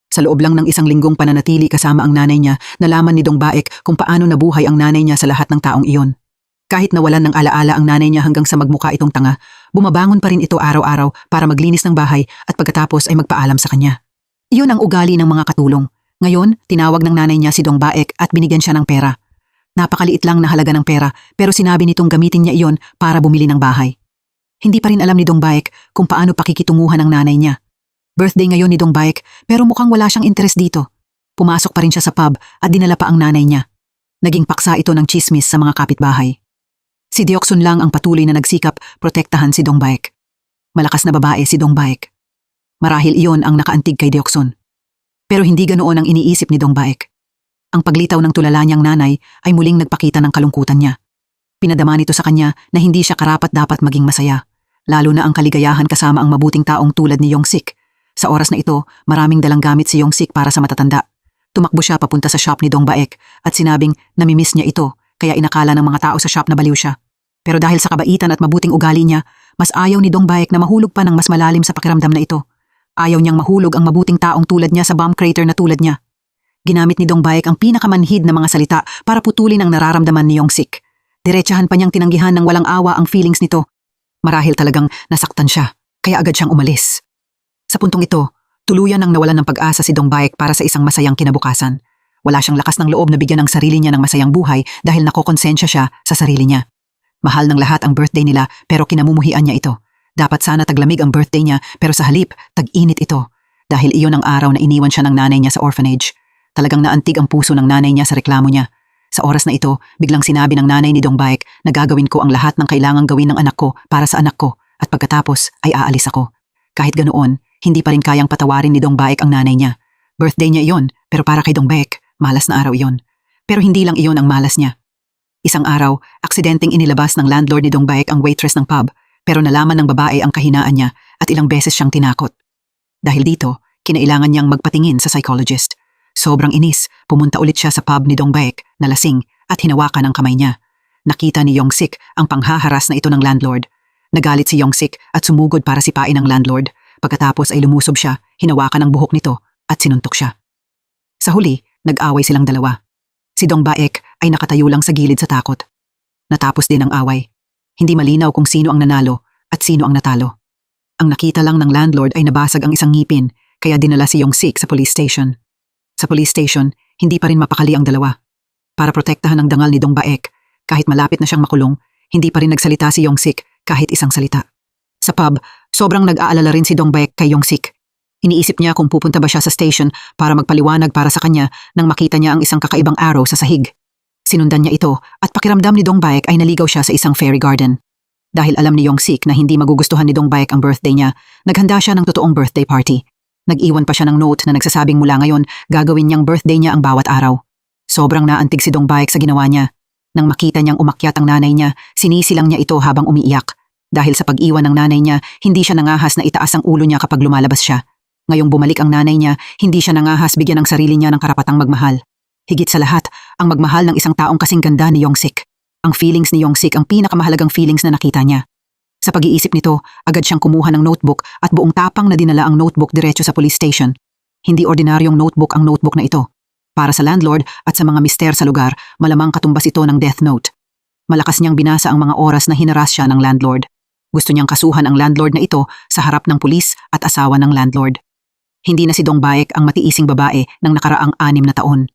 Speaker 2: Sa loob lang ng 1 linggong pananatili kasama ang nanay niya, nalaman ni Dong Baek kung paano nabuhay ang nanay niya sa lahat ng taong iyon. Kahit nawalan ng alaala ang nanay niya hanggang sa magmukha itong tanga, bumabangon pa rin ito araw-araw para maglinis ng bahay at pagkatapos ay magpaalam sa kanya. Iyon ang ugali ng mga katulong. Ngayon, tinawag ng nanay niya si Dong Baek at binigyan siya ng pera. Napakaliit lang na halaga ng pera pero sinabi nitong gamitin niya iyon para bumili ng bahay. Hindi pa rin alam ni Dong Baek kung paano pakikitunguhan ng nanay niya. Birthday ngayon ni Dong Baek pero mukhang wala siyang interes dito. Pumasok pa rin siya sa pub at dinala pa ang nanay niya. Naging paksa ito ng chismis sa mga kapitbahay. Si Deoksun lang ang patuloy na nagsikap protektahan si Dong Baek. Malakas na babae si Dong Baek. Marahil iyon ang nakaantig kay Deoksun. Pero hindi ganoon ang iniisip ni Dong Baek. Ang paglitaw ng tulala niyang nanay ay muling nagpakita ng kalungkutan niya. Pinadama nito sa kanya na hindi siya karapat-dapat maging masaya, lalo na ang kaligayahan kasama ang mabuting taong tulad ni Young-sik. Sa oras na ito, maraming dalang gamit si Young-sik para sa matatanda. Tumakbo siya papunta sa shop ni Dong Baek at sinabing namimiss niya ito, kaya inakala ng mga tao sa shop na baliw siya. Pero dahil sa kabaitan at mabuting ugali niya, mas ayaw ni Dong Baek na mahulog pa ng mas malalim sa pakiramdam na ito. Ayaw niyang mahulog ang mabuting taong tulad niya sa bomb crater na tulad niya. Ginamit ni Dong Baek ang pinakamanhid na mga salita para putulin ang nararamdaman ni Young-sik. Diretsahan pa niyang tinanggihan ng walang awa ang feelings nito. Marahil talagang nasaktan siya, kaya agad siyang umalis. Sa puntong ito, tuluyan ang nawalan ng pag-asa si Dong Baek para sa isang masayang kinabukasan. Wala siyang lakas ng loob na bigyan ng sarili niya ng masayang buhay dahil nakokonsensya siya sa sarili niya. Mahal ng lahat ang birthday nila pero kinamumuhian niya ito. Dapat sana taglamig ang birthday niya pero sa halip, tag-init ito. Dahil iyon ang araw na iniwan siya ng nanay niya sa orphanage. Talagang naantig ang puso ng nanay niya sa reklamo niya. Sa oras na ito, biglang sinabi ng nanay ni Dong Baek na gagawin ko ang lahat ng kailangang gawin ng anak ko para sa anak ko at pagkatapos ay aalis ako. Kahit ganoon, hindi pa rin kayang patawarin ni Dong Baek ang nanay niya. Birthday niya iyon, pero para kay Dong Baek, Malas na araw iyon. Pero hindi lang iyon ang malas niya. Isang araw, aksidenteng inilabas ng landlord ni Dong Baek ang waitress ng pub, pero nalaman ng babae ang kahinaan niya at ilang beses siyang tinakot. Dahil dito, kinailangan niyang magpatingin sa psychologist. Sobrang inis, pumunta ulit siya sa pub ni Dong Baek na lasing at hinawakan ang kamay niya. Nakita ni Yong-sik ang panghaharas na ito ng landlord. Nagalit si Yong-sik at sumugod para sipain ang landlord. Pagkatapos ay lumusob siya, hinawakan ang buhok nito at sinuntok siya. Sa huli, nag-away silang dalawa. Si Dong Baek ay nakatayo lang sa gilid sa takot. Natapos din ang away. Hindi malinaw kung sino ang nanalo at sino ang natalo. Ang nakita lang ng landlord ay nabasag ang isang ngipin, kaya dinala si Yong-sik sa police station. Sa police station, hindi pa rin mapakali ang dalawa. Para protektahan ang dangal ni Dong Baek, kahit malapit na siyang makulong, hindi pa rin nagsalita si Yong-sik kahit isang salita. Sa pub, sobrang nag-aalala rin si Dong Baek kay Yong-sik. Iniisip niya kung pupunta ba siya sa station para magpaliwanag para sa kanya nang makita niya ang isang kakaibang arrow sa sahig. Sinundan niya ito at pakiramdam ni Dong Baek ay naligaw siya sa isang fairy garden. Dahil alam ni Yong-sik na hindi magugustuhan ni Dong Baek ang birthday niya, naghanda siya ng totoong birthday party. Nag-iwan pa siya ng note na nagsasabing mula ngayon gagawin niyang birthday niya ang bawat araw. Sobrang naantig si Dong Baek sa ginawa niya. Nang makita niyang umakyat ang nanay niya, sinisilang niya ito habang umiiyak. Dahil sa pag-iwan ng nanay niya, hindi siya nangahas na itaas ang ulo niya kapag lumalabas siya. Ngayong bumalik ang nanay niya, hindi siya nangahas bigyan ng sarili niya ng karapatang magmahal. Higit sa lahat, ang magmahal ng isang taong kasing ganda ni Yong-sik. Ang feelings ni Yong-sik ang pinakamahalagang feelings na nakita niya. Sa pag-iisip nito, agad siyang kumuha ng notebook at buong tapang na dinala ang notebook diretso sa police station. Hindi ordinaryong notebook ang notebook na ito. Para sa landlord at sa mga mister sa lugar, malamang katumbas ito ng death note. Malakas niyang binasa ang mga oras na hinaras siya ng landlord. Gusto niyang kasuhan ang landlord na ito sa harap ng pulis at asawa ng landlord. Hindi na si Dong Baek ang matiising babae ng nakaraang 6 na taon.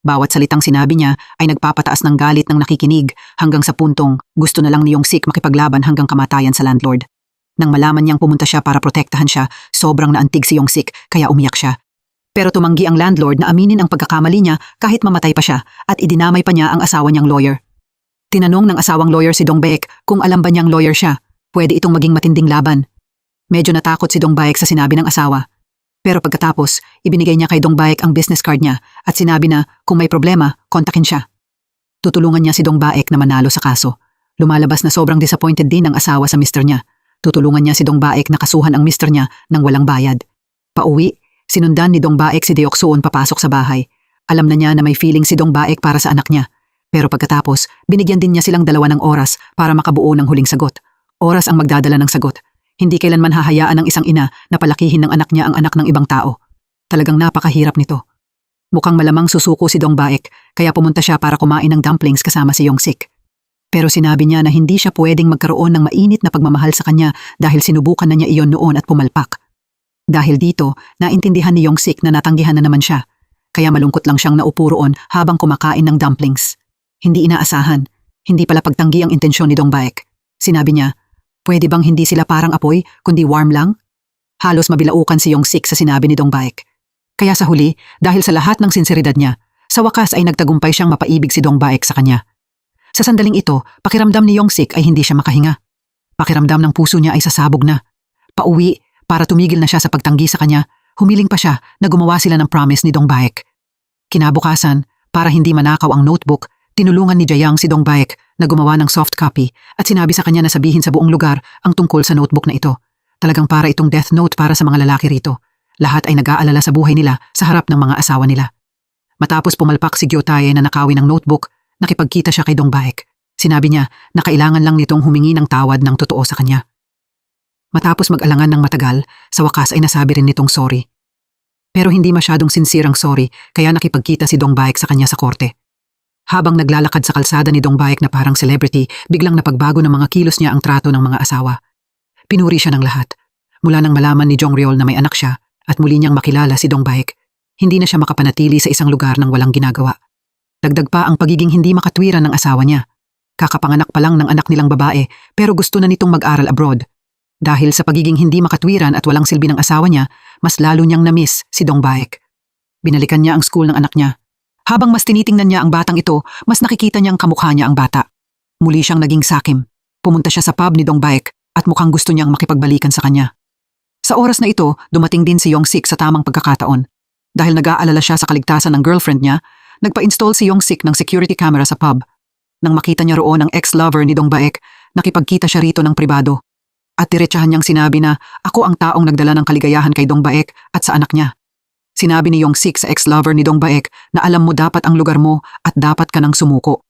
Speaker 2: Bawat salitang sinabi niya ay nagpapataas ng galit ng nakikinig hanggang sa puntong gusto na lang ni Yong-sik makipaglaban hanggang kamatayan sa landlord. Nang malaman niyang pumunta siya para protektahan siya, sobrang naantig si Yong-sik kaya umiyak siya. Pero tumanggi ang landlord na aminin ang pagkakamali niya kahit mamatay pa siya at idinamay pa niya ang asawa niyang lawyer. Tinanong ng asawang lawyer si Dong Baek kung alam ba niyang lawyer siya. Pwede itong maging matinding laban. Medyo natakot si Dong Baek sa sinabi ng asawa. Pero pagkatapos, ibinigay niya kay Dong Baek ang business card niya at sinabi na kung may problema, kontakin siya. Tutulungan niya si Dong Baek na manalo sa kaso. Lumalabas na sobrang disappointed din ang asawa sa mister niya. Tutulungan niya si Dong Baek na kasuhan ang mister niya nang walang bayad. Pauwi, sinundan ni Dong Baek si Deok-soon papasok sa bahay. Alam na niya na may feeling si Dong Baek para sa anak niya. Pero pagkatapos, binigyan din niya silang dalawa ng oras para makabuo ng huling sagot. Oras ang magdadala ng sagot. Hindi kailanman hahayaan ng isang ina na palakihin ng anak niya ang anak ng ibang tao. Talagang napakahirap nito. Mukhang malamang susuko si Dong Baek kaya pumunta siya para kumain ng dumplings kasama si Yong-sik. Pero sinabi niya na hindi siya pwedeng magkaroon ng mainit na pagmamahal sa kanya dahil sinubukan na niya iyon noon at pumalpak. Dahil dito, naintindihan ni Yong-sik na natanggihan na naman siya. Kaya malungkot lang siyang naupo roon habang kumakain ng dumplings. Hindi inaasahan. Hindi pala pagtanggi ang intensyon ni Dong Baek. Sinabi niya, pwede bang hindi sila parang apoy, kundi warm lang? Halos mabilaukan si Yong-sik sa sinabi ni Dong Baek. Kaya sa huli, dahil sa lahat ng sinseridad niya, sa wakas ay nagtagumpay siyang mapaibig si Dong Baek sa kanya. Sa sandaling ito, pakiramdam ni Yong-sik ay hindi siya makahinga. Pakiramdam ng puso niya ay sasabog na. Pauwi, para tumigil na siya sa pagtanggi sa kanya, humiling pa siya na gumawa sila ng promise ni Dong Baek. Kinabukasan, para hindi manakaw ang notebook, tinulungan ni Jayang si Dong Baek na gumawa ng soft copy at sinabi sa kanya na sabihin sa buong lugar ang tungkol sa notebook na ito. Talagang para itong death note para sa mga lalaki rito. Lahat ay nag-aalala sa buhay nila sa harap ng mga asawa nila. Matapos pumalpak si Gyotae na nakawin ng notebook, nakipagkita siya kay Dong Baek. Sinabi niya na kailangan lang nitong humingi ng tawad ng totoo sa kanya. Matapos mag-alangan ng matagal, sa wakas ay nasabi rin nitong sorry. Pero hindi masyadong sincere ang sorry kaya nakipagkita si Dong Baek sa kanya sa korte. Habang naglalakad sa kalsada ni Dong Baek na parang celebrity, biglang napagbago ng mga kilos niya ang trato ng mga asawa. Pinuri siya ng lahat. Mula nang malaman ni Jong Ryol na may anak siya at muli niyang makilala si Dong Baek, hindi na siya makapanatili sa isang lugar nang walang ginagawa. Dagdag pa ang pagiging hindi makatwiran ng asawa niya. Kakapanganak pa lang ng anak nilang babae pero gusto na nitong mag-aral abroad. Dahil sa pagiging hindi makatwiran at walang silbi ng asawa niya, mas lalo niyang na-miss si Dong Baek. Binalikan niya ang school ng anak niya. Habang mas tinitingnan niya ang batang ito, mas nakikita niyang kamukha niya ang bata. Muli siyang naging sakim. Pumunta siya sa pub ni Dong Baek at mukhang gusto niyang makipagbalikan sa kanya. Sa oras na ito, dumating din si Yong-sik sa tamang pagkakataon. Dahil nag-aalala siya sa kaligtasan ng girlfriend niya, Nagpa-install si Yong-sik ng security camera sa pub. Nang makita niya roon ang ex-lover ni Dong Baek, nakipagkita siya rito ng pribado. At diretsahan niyang sinabi na ako ang taong nagdala ng kaligayahan kay Dong Baek at sa anak niya. Sinabi ni Yong-sik sa ex-lover ni Dong Baek na alam mo dapat ang lugar mo at dapat ka nang sumuko.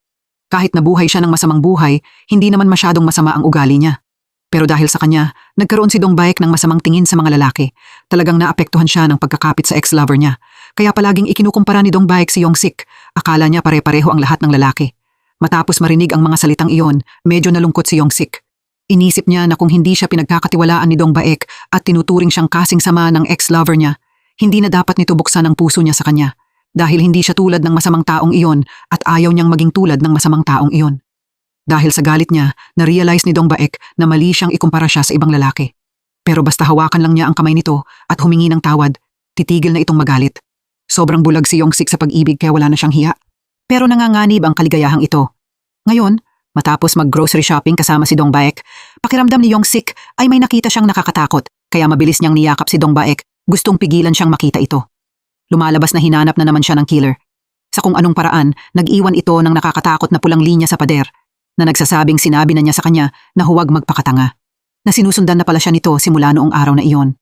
Speaker 2: Kahit nabuhay siya ng masamang buhay, hindi naman masyadong masama ang ugali niya. Pero dahil sa kanya, nagkaroon si Dong Baek ng masamang tingin sa mga lalaki. Talagang naapektuhan siya ng pagkakapit sa ex-lover niya. Kaya palaging ikinukumpara ni Dong Baek si Yong-sik. Akala niya pare-pareho ang lahat ng lalaki. Matapos marinig ang mga salitang iyon, medyo nalungkot si Yong-sik. Inisip niya na kung hindi siya pinagkakatiwalaan ni Dong Baek at tinuturing siyang kasing sama ng ex-lover niya, hindi na dapat nito buksan ang puso niya sa kanya. Dahil hindi siya tulad ng masamang taong iyon at ayaw niyang maging tulad ng masamang taong iyon. Dahil sa galit niya, na-realize ni Dong Baek na mali siyang ikumpara siya sa ibang lalaki. Pero basta hawakan lang niya ang kamay nito at humingi ng tawad, titigil na itong magalit. Sobrang bulag si Yong-sik sa pag-ibig kaya wala na siyang hiya. Pero nanganganib ang kaligayahang ito. Ngayon, matapos mag-grocery shopping kasama si Dong Baek, pakiramdam ni Yong-sik ay may nakita siyang nakakatakot kaya mabilis niyang niyakap si Dong Baek, gustong pigilan siyang makita ito. Lumalabas na hinanap na naman siya ng killer. Sa kung anong paraan, nag-iwan ito ng nakakatakot na pulang linya sa pader na nagsasabing sinabi na niya sa kanya na huwag magpakatanga. Na sinusundan na pala siya nito simula noong araw na iyon.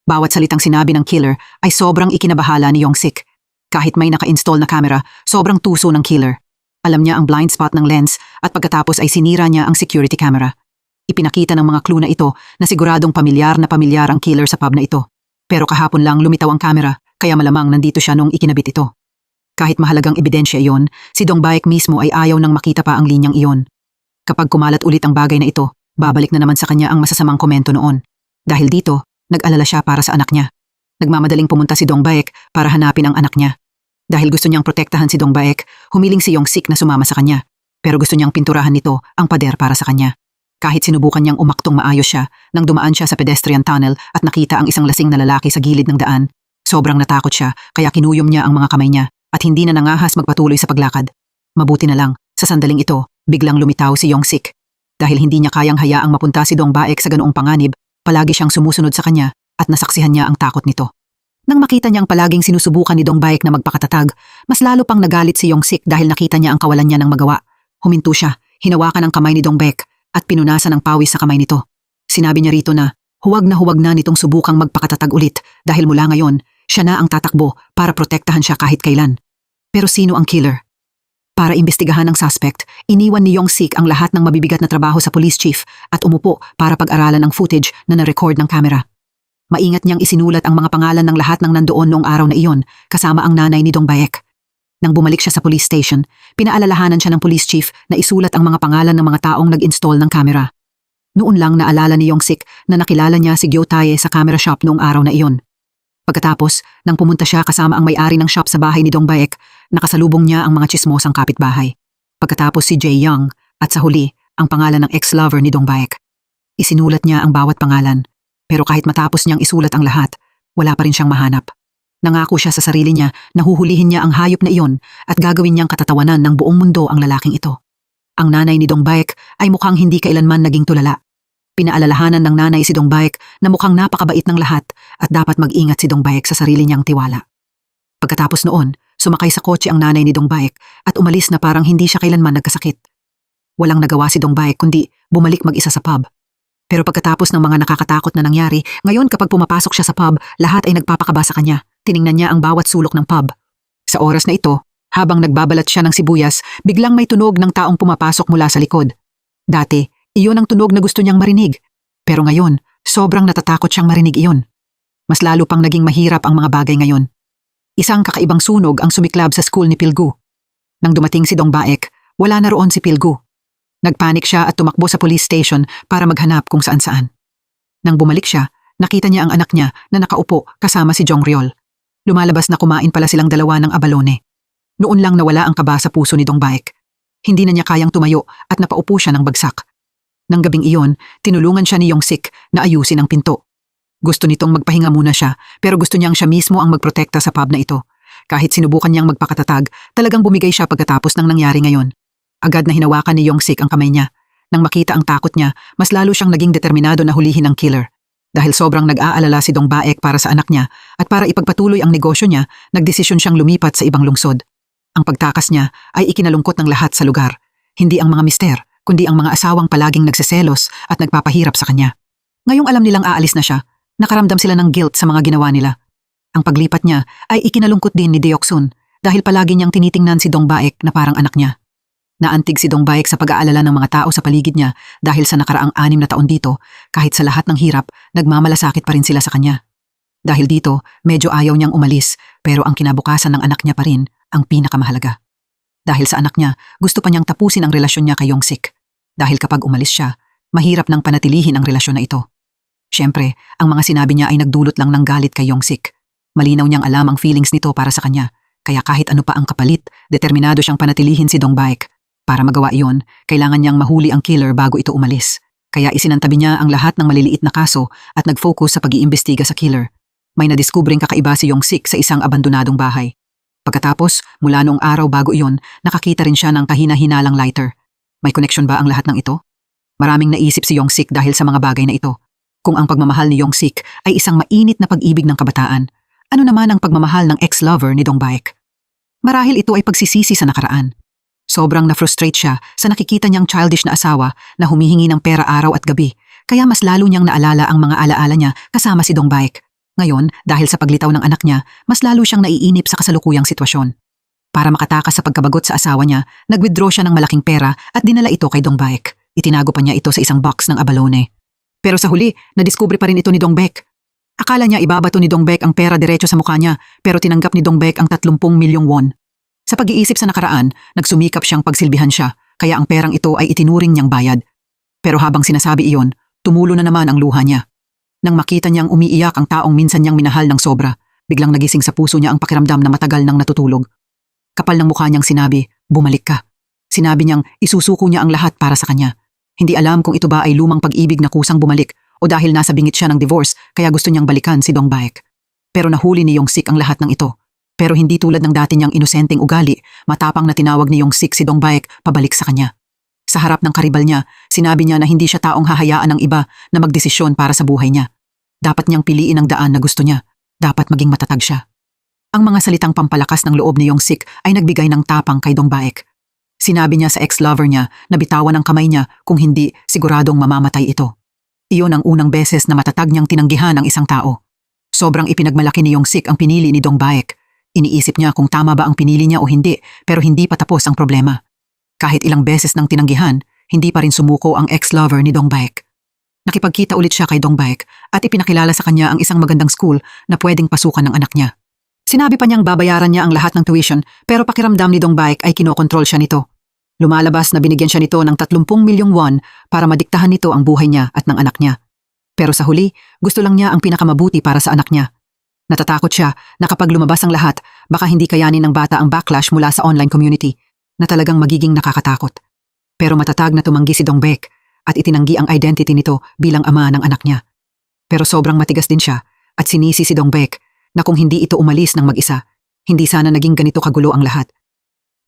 Speaker 2: Bawat salitang sinabi ng killer ay sobrang ikinabahala ni Yong-sik. Kahit may naka-install na camera, sobrang tuso ng killer. Alam niya ang blind spot ng lens at pagkatapos ay sinira niya ang security camera. Ipinakita ng mga clue na ito na siguradong pamilyar ang killer sa pub na ito. Pero kahapon lang lumitaw ang camera kaya malamang nandito siya nung ikinabit ito. Kahit mahalagang ebidensya iyon, si Dong Baek mismo ay ayaw nang makita pa ang linyang iyon. Kapag kumalat ulit ang bagay na ito, babalik na naman sa kanya ang masasamang komento noon. Dahil dito, nag-alala siya para sa anak niya. Nagmamadaling pumunta si Dong Baek para hanapin ang anak niya. Dahil gusto niyang protektahan si Dong Baek, humiling si Yong-sik na sumama sa kanya. Pero gusto niyang pinturahan nito ang pader para sa kanya. Kahit sinubukan niyang umaktong maayos siya nang dumaan siya sa pedestrian tunnel at nakita ang isang lasing na lalaki sa gilid ng daan, sobrang natakot siya kaya kinuyom niya ang mga kamay niya at hindi na nangahas magpatuloy sa paglakad. Mabuti na lang, sa sandaling ito, biglang lumitaw si Yong-sik. Dahil hindi niya kayang hayaang mapunta si Dong Baek sa ganoong panganib, palagi siyang sumusunod sa kanya at nasaksihan niya ang takot nito. Nang makita niyang palaging sinusubukan ni Dong Baek na magpakatatag, mas lalo pang nagalit si Yong-sik dahil nakita niya ang kawalan niya ng magawa. Huminto siya, hinawakan ang kamay ni Dong Baek at pinunasan ang pawis sa kamay nito. Sinabi niya rito na huwag na nitong subukang magpakatatag ulit dahil mula ngayon, siya na ang tatakbo para protektahan siya kahit kailan. Pero sino ang killer? Para imbestigahan ng suspect, iniwan ni Yong-sik ang lahat ng mabibigat na trabaho sa police chief at umupo para pag-aralan ang footage na na-record ng camera. Maingat niyang isinulat ang mga pangalan ng lahat ng nandoon noong araw na iyon kasama ang nanay ni Dong Baek. Nang bumalik siya sa police station, pinaalalahanan siya ng police chief na isulat ang mga pangalan ng mga taong nag-install ng camera. Noon lang naalala ni Yong-sik na nakilala niya si Gyo Tae sa camera shop noong araw na iyon. Pagkatapos, nang pumunta siya kasama ang may-ari ng shop sa bahay ni Dong Baek, nakasalubong niya ang mga tsismosang kapitbahay. Pagkatapos si Jae Young at sa huli, ang pangalan ng ex-lover ni Dong Baek. Isinulat niya ang bawat pangalan, pero kahit matapos niyang isulat ang lahat, wala pa rin siyang mahanap. Nangako siya sa sarili niya na huhulihin niya ang hayop na iyon at gagawin niyang katatawanan ng buong mundo ang lalaking ito. Ang nanay ni Dong Baek ay mukhang hindi kailanman naging tulala. Pinaalalahanan ng nanay si Dong Baek na mukhang napakabait ng lahat at dapat mag-ingat si Dong Baek sa sarili niyang tiwala. Pagkatapos noon, sumakay sa kotse ang nanay ni Dong Baek at umalis na parang hindi siya kailanman nagkasakit. Walang nagawa si Dong Baek kundi bumalik mag-isa sa pub. Pero pagkatapos ng mga nakakatakot na nangyari, ngayon kapag pumapasok siya sa pub, lahat ay nagpapakaba sa kanya. Tiningnan niya ang bawat sulok ng pub. Sa oras na ito, habang nagbabalat siya ng sibuyas, biglang may tunog ng taong pumapasok mula sa likod. Dati, iyon ang tunog na gusto niyang marinig. Pero ngayon, sobrang natatakot siyang marinig iyon. Mas lalo pang naging mahirap ang mga bagay ngayon. Isang kakaibang sunog ang sumiklab sa school ni Pilgu. Nang dumating si Dong Baek, wala na roon si Pilgu. Nagpanik siya at tumakbo sa police station para maghanap kung saan-saan. Nang bumalik siya, nakita niya ang anak niya na nakaupo kasama si Jong Ryol. Lumalabas na kumain pala silang dalawa ng abalone. Noon lang nawala ang kaba sa puso ni Dong Baek. Hindi na niya kayang tumayo at napaupo siya ng bagsak. Nang gabing iyon, tinulungan siya ni Yong-sik na ayusin ang pinto. Gusto nitong magpahinga muna siya pero gusto niyang siya mismo ang magprotekta sa pub na ito. Kahit sinubukan niyang magpakatatag, talagang bumigay siya pagkatapos ng nangyari ngayon. Agad na hinawakan ni Yong-sik ang kamay niya. Nang makita ang takot niya, mas lalo siyang naging determinado na hulihin ang killer. Dahil sobrang nag-aalala si Dong Baek para sa anak niya at para ipagpatuloy ang negosyo niya, nagdesisyon siyang lumipat sa ibang lungsod. Ang pagtakas niya ay ikinalungkot ng lahat sa lugar. Hindi ang mga mister, kundi ang mga asawang palaging nagseselos at nagpapahirap sa kanya. Ngayong alam nilang aalis na siya, nakaramdam sila ng guilt sa mga ginawa nila. Ang paglipat niya ay ikinalungkot din ni Deoksun dahil palagi niyang tinitingnan si Dong Baek na parang anak niya. Naantig si Dong Baek sa pag-aalala ng mga tao sa paligid niya dahil sa nakaraang 6 na taon dito, kahit sa lahat ng hirap, nagmamalasakit pa rin sila sa kanya. Dahil dito, medyo ayaw niyang umalis, pero ang kinabukasan ng anak niya pa rin ang pinakamahalaga. Dahil sa anak niya, gusto pa niyang tapusin ang relasyon niya kay Yongsik. Dahil kapag umalis siya, mahirap nang panatilihin ang relasyon na ito. Siyempre, ang mga sinabi niya ay nagdulot lang ng galit kay Yongsik. Malinaw niyang alam ang feelings nito para sa kanya, kaya kahit ano pa ang kapalit, determinado siyang panatilihin si Dong Baek. Para magawa iyon, kailangan niyang mahuli ang killer bago ito umalis. Kaya isinantabi niya ang lahat ng maliliit na kaso at nag-focus sa pag-iimbestiga sa killer. May nadiskubring kakaiba si Yongsik sa isang abandonadong bahay. Pagkatapos, mula noong araw bago iyon, nakakita rin siya ng kahina-hinalang lighter. May connection ba ang lahat ng ito? Maraming naisip si Yongsik dahil sa mga bagay na ito. Kung ang pagmamahal ni Yongsik ay isang mainit na pag-ibig ng kabataan, ano naman ang pagmamahal ng ex-lover ni Dong Baek? Marahil ito ay pagsisisi sa nakaraan. Sobrang na-frustrate siya sa nakikita niyang childish na asawa na humihingi ng pera araw at gabi, kaya mas lalo niyang naalala ang mga alaala niya kasama si Dong Baek. Ngayon, dahil sa paglitaw ng anak niya, mas lalo siyang naiinip sa kasalukuyang sitwasyon. Para makatakas sa pagkabagot sa asawa niya, nag-withdraw siya ng malaking pera at dinala ito kay Dong Baek. Itinago pa niya ito sa isang box ng abalone. Pero sa huli, nadiskubre pa rin ito ni Dong Baek. Akala niya ibabato ni Dong Baek ang pera diretso sa mukha niya, pero tinanggap ni Dong Baek ang 30 milyong won. Sa pag-iisip sa nakaraan, nagsumikap siyang pagsilbihan siya, kaya ang perang ito ay itinuring niyang bayad. Pero habang sinasabi iyon, tumulo na naman ang luha niya. Nang makita niyang umiiyak ang taong minsan niyang minahal ng sobra, biglang nagising sa puso niya ang pakiramdam na matagal nang natutulog. Kapal ng mukha niyang sinabi, "Bumalik ka." Sinabi niyang isusuko niya ang lahat para sa kanya. Hindi alam kung ito ba ay lumang pag-ibig na kusang bumalik o dahil nasa bingit siya ng divorce kaya gusto niyang balikan si Dong Baek. Pero nahuli ni Yongsik ang lahat ng ito. Pero hindi tulad ng dati niyang inosenteng ugali, matapang na tinawag ni Yongsik si Dong Baek pabalik sa kanya. Sa harap ng karibal niya, sinabi niya na hindi siya taong hahayaan ng iba na magdesisyon para sa buhay niya. Dapat niyang piliin ang daan na gusto niya. Dapat maging matatag siya. Ang mga salitang pampalakas ng loob ni Yongsik ay nagbigay ng tapang kay Dong Baek. Sinabi niya sa ex-lover niya na bitawan ang kamay niya kung hindi siguradong mamamatay ito. Iyon ang unang beses na matatag niyang tinanggihan ang isang tao. Sobrang ipinagmalaki ni Yongsik ang pinili ni Dong Baek. Iniisip niya kung tama ba ang pinili niya o hindi, pero hindi pa tapos ang problema. Kahit ilang beses nang tinanggihan, hindi pa rin sumuko ang ex-lover ni Dong Baek. Nakipagkita ulit siya kay Dong Baek at ipinakilala sa kanya ang isang magandang school na pwedeng pasukan ng anak niya. Sinabi pa niyang babayaran niya ang lahat ng tuition pero pakiramdam ni Dong Baek ay kinokontrol siya nito. Lumalabas na binigyan siya nito ng 30 milyong won para madiktahan nito ang buhay niya at ng anak niya. Pero sa huli, gusto lang niya ang pinakamabuti para sa anak niya. Natatakot siya na kapag lumabas ang lahat, baka hindi kayanin ng bata ang backlash mula sa online community na talagang magiging nakakatakot. Pero matatag na tumanggi si Dong Baek at itinanggi ang identity nito bilang ama ng anak niya. Pero sobrang matigas din siya at sinisi si Dong Baek na kung hindi ito umalis ng mag-isa, hindi sana naging ganito kagulo ang lahat.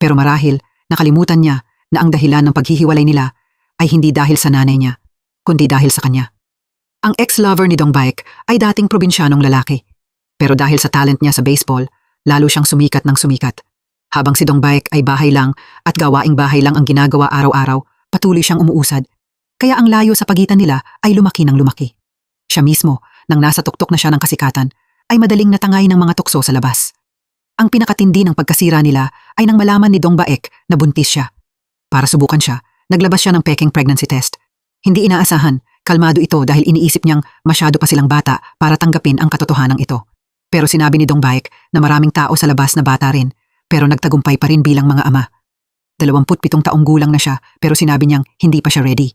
Speaker 2: Pero marahil, nakalimutan niya na ang dahilan ng paghihiwalay nila ay hindi dahil sa nanay niya, kundi dahil sa kanya. Ang ex-lover ni Dong Baek ay dating probinsyanong lalaki. Pero dahil sa talent niya sa baseball, lalo siyang sumikat ng sumikat. Habang si Dong Baek ay bahay lang at gawaing bahay lang ang ginagawa araw-araw, patuloy siyang umuusad. Kaya ang layo sa pagitan nila ay lumaki ng lumaki. Siya mismo, nang nasa tuktok na siya ng kasikatan, ay madaling natangay ng mga tukso sa labas. Ang pinakatindi ng pagkasira nila ay nang malaman ni Dong Baek na buntis siya. Para subukan siya, naglabas siya ng peking pregnancy test. Hindi inaasahan, kalmado ito dahil iniisip niyang masyado pa silang bata para tanggapin ang katotohanan ito. Pero sinabi ni Dong Baek na maraming tao sa labas na bata rin, pero nagtagumpay pa rin bilang mga ama. 27 taong gulang na siya, pero sinabi niyang hindi pa siya ready.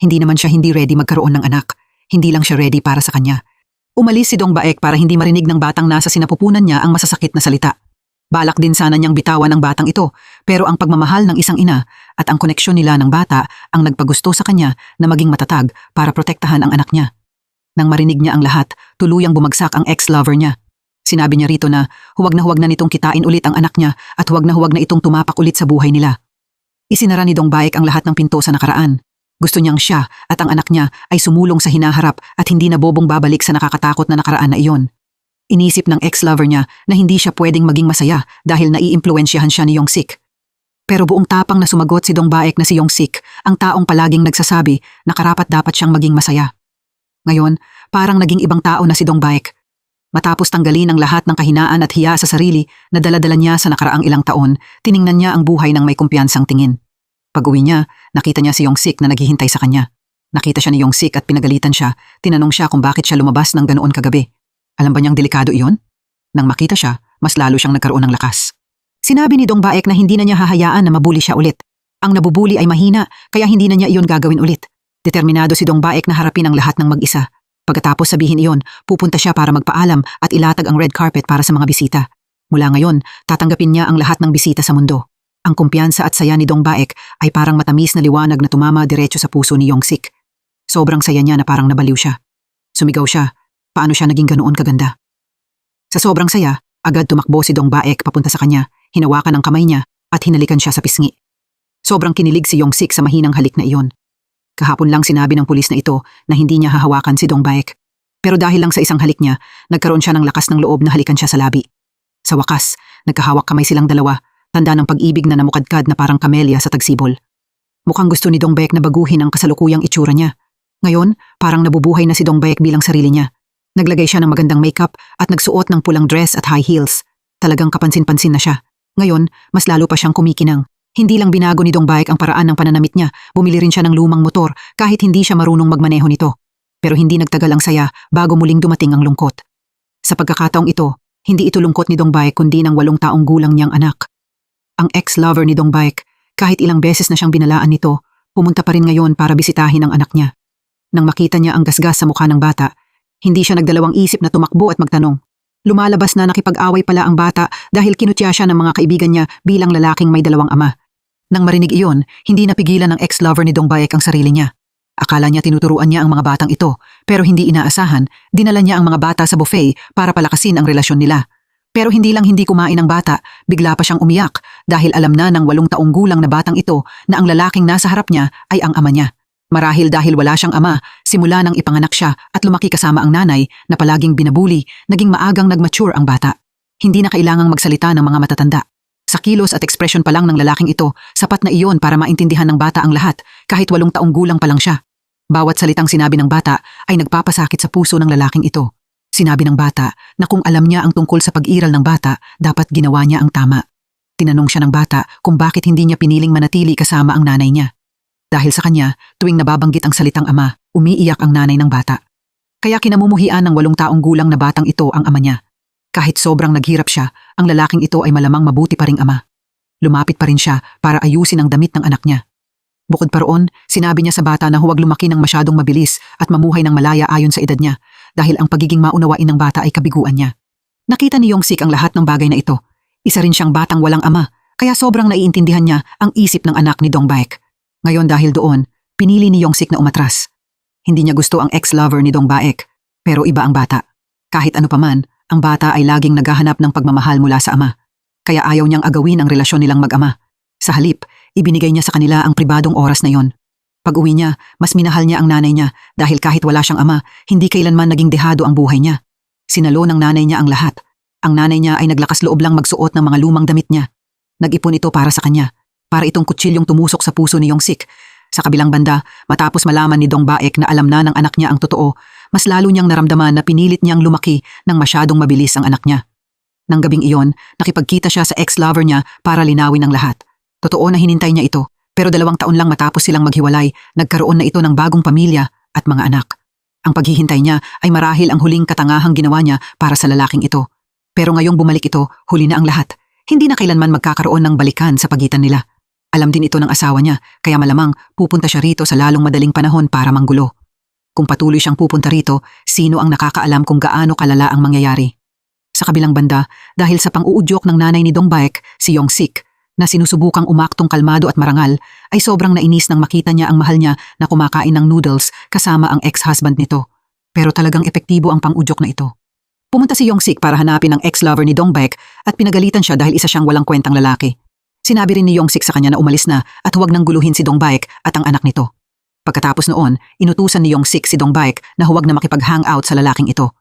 Speaker 2: Hindi naman siya hindi ready magkaroon ng anak, hindi lang siya ready para sa kanya. Umalis si Dong Baek para hindi marinig ng batang nasa sinapupunan niya ang masasakit na salita. Balak din sana niyang bitawan ng batang ito, pero ang pagmamahal ng isang ina at ang koneksyon nila ng bata ang nagpagusto sa kanya na maging matatag para protektahan ang anak niya. Nang marinig niya ang lahat, tuluyang bumagsak ang ex-lover niya. Sinabi niya rito na huwag na nitong kitain ulit ang anak niya at huwag na itong tumapak ulit sa buhay nila. Isinara ni Dong Baek ang lahat ng pinto sa nakaraan. Gusto niyang siya at ang anak niya ay sumulong sa hinaharap at hindi na bobong babalik sa nakakatakot na nakaraan na iyon. Inisip ng ex-lover niya na hindi siya pwedeng maging masaya dahil naiimpluwensyahan siya ni Yong-sik. Pero buong tapang na sumagot si Dong Baek na si Yong-sik, ang taong palaging nagsasabi na karapat-dapat siyang maging masaya. Ngayon, parang naging ibang tao na si Dong Baek. Matapos tanggalin ang lahat ng kahinaan at hiya sa sarili na dala-dala niya sa nakaraang ilang taon, tiningnan niya ang buhay ng may kumpiyansang tingin. Pag-uwi niya, nakita niya si Yong-sik na naghihintay sa kanya. Nakita siya ni Yong-sik at pinagalitan siya, tinanong siya kung bakit siya lumabas ng ganoon kagabi. Alam ba niyang delikado iyon? Nang makita siya, mas lalo siyang nagkaroon ng lakas. Sinabi ni Dong Baek na hindi na niya hahayaan na mabuli siya ulit. Ang nabubuli ay mahina, kaya hindi na niya iyon gagawin ulit. Determinado si Dong Baek na harapin ang lahat ng mag-isa. Pagkatapos sabihin iyon, pupunta siya para magpaalam at ilatag ang red carpet para sa mga bisita. Mula ngayon, tatanggapin niya ang lahat ng bisita sa mundo. Ang kumpiyansa at saya ni Dong Baek ay parang matamis na liwanag na tumama diretso sa puso ni Yong-sik. Sobrang saya niya na parang nabaliw siya. Sumigaw siya. Paano siya naging ganoon kaganda? Sa sobrang saya, agad tumakbo si Dong Baek papunta sa kanya, hinawakan ang kamay niya at hinalikan siya sa pisngi. Sobrang kinilig si Yong-sik sa mahinang halik na iyon. Kahapon lang sinabi ng pulis na ito na hindi niya hahawakan si Dong Baek. Pero dahil lang sa isang halik niya, nagkaroon siya ng lakas ng loob na halikan siya sa labi. Sa wakas, nagkahawak kamay silang dalawa, tanda ng pag-ibig na namukadkad na parang kamelya sa tagsibol. Mukhang gusto ni Dong Baek na baguhin ang kasalukuyang itsura niya. Ngayon, parang nabubuhay na si Dong Baek bilang sarili niya. Naglagay siya ng magandang makeup at nagsuot ng pulang dress at high heels. Talagang kapansin-pansin na siya. Ngayon, mas lalo pa siyang kumikinang. Hindi lang binago ni Dong Baek ang paraan ng pananamit niya, bumili rin siya ng lumang motor kahit hindi siya marunong magmaneho nito. Pero hindi nagtagal ang saya bago muling dumating ang lungkot. Sa pagkakataong ito, hindi ito lungkot ni Dong Baek kundi ng 8 taong gulang niyang anak. Ang ex-lover ni Dong Baek, kahit ilang beses na siyang binalaan nito, pumunta pa rin ngayon para bisitahin ang anak niya. Nang makita niya ang gasgas sa mukha ng bata, hindi siya nagdalawang isip na tumakbo at magtanong. Lumalabas na nakipag-away pala ang bata dahil kinutya siya ng mga kaibigan niya bilang lalaking may 2 ama. Nang marinig iyon, hindi napigilan ng ex-lover ni Dong Baek ang sarili niya. Akala niya tinuturuan niya ang mga batang ito, pero hindi inaasahan, dinala niya ang mga bata sa buffet para palakasin ang relasyon nila. Pero hindi lang hindi kumain ang bata, bigla pa siyang umiyak dahil alam na ng 8 taong gulang na batang ito na ang lalaking nasa harap niya ay ang ama niya. Marahil dahil wala siyang ama, simula nang ipanganak siya at lumaki kasama ang nanay na palaging binabuli, naging maagang nag-mature ang bata. Hindi na kailangang magsalita ng mga matatanda. Sa kilos at ekspresyon pa lang ng lalaking ito, sapat na iyon para maintindihan ng bata ang lahat kahit 8 taong gulang pa lang siya. Bawat salitang sinabi ng bata ay nagpapasakit sa puso ng lalaking ito. Sinabi ng bata na kung alam niya ang tungkol sa pag-iral ng bata, dapat ginawa niya ang tama. Tinanong siya ng bata kung bakit hindi niya piniling manatili kasama ang nanay niya. Dahil sa kanya, tuwing nababanggit ang salitang ama, umiiyak ang nanay ng bata. Kaya kinamumuhian ng 8 taong gulang na batang ito ang ama niya. Kahit sobrang naghirap siya, ang lalaking ito ay malamang mabuti pa ring ama. Lumapit pa rin siya para ayusin ang damit ng anak niya. Bukod pa roon, sinabi niya sa bata na huwag lumaki ng masyadong mabilis at mamuhay ng malaya ayon sa edad niya dahil ang pagiging maunawain ng bata ay kabiguan niya. Nakita ni Yong-sik ang lahat ng bagay na ito. Isa rin siyang batang walang ama, kaya sobrang naiintindihan niya ang isip ng anak ni Dong Baek. Ngayon dahil doon, pinili ni Yong-sik na umatras. Hindi niya gusto ang ex-lover ni Dong Baek, pero iba ang bata. Kahit ano paman, ang bata ay laging naghahanap ng pagmamahal mula sa ama. Kaya ayaw niyang agawin ang relasyon nilang mag-ama. Sa halip, ibinigay niya sa kanila ang pribadong oras na yon. Pag-uwi niya, mas minahal niya ang nanay niya dahil kahit wala siyang ama, hindi kailanman naging dehado ang buhay niya. Sinalo ng nanay niya ang lahat. Ang nanay niya ay naglakas loob lang magsuot ng mga lumang damit niya. Nag-ipon ito para sa kanya. Para itong kutsilyong tumusok sa puso ni Yong-sik. Sa kabilang banda, matapos malaman ni Dong Baek na alam na ng anak niya ang totoo, mas lalo niyang naramdaman na pinilit niyang lumaki ng masyadong mabilis ang anak niya. Nang gabing iyon, nakipagkita siya sa ex-lover niya para linawin ang lahat. Totoo na hinintay niya ito, pero 2 taon lang matapos silang maghiwalay, nagkaroon na ito ng bagong pamilya at mga anak. Ang paghihintay niya ay marahil ang huling katangahang ginawa niya para sa lalaking ito. Pero ngayong bumalik ito, huli na ang lahat. Hindi na kailanman magkakaroon ng balikan sa pagitan nila. Alam din ito ng asawa niya, kaya malamang pupunta siya rito sa lalong madaling panahon para manggulo. Kung patuloy siyang pupunta rito, sino ang nakakaalam kung gaano kalala ang mangyayari? Sa kabilang banda, dahil sa pang-uudyok ng nanay ni Dong Baek, si Yong-sik, na sinusubukang umaktong kalmado at marangal, ay sobrang nainis nang makita niya ang mahal niya na kumakain ng noodles kasama ang ex-husband nito. Pero talagang epektibo ang pang-udyok na ito. Pumunta si Yong-sik para hanapin ang ex-lover ni Dong Baek at pinagalitan siya dahil isa siyang walang kwentang lalaki. Sinabi rin ni Yong-sik sa kanya na umalis na at huwag nang guluhin si Dong Baek at ang anak nito. Pagkatapos noon, inutusan ni Yong-sik si Dong Baek na huwag na makipag-hangout sa lalaking ito.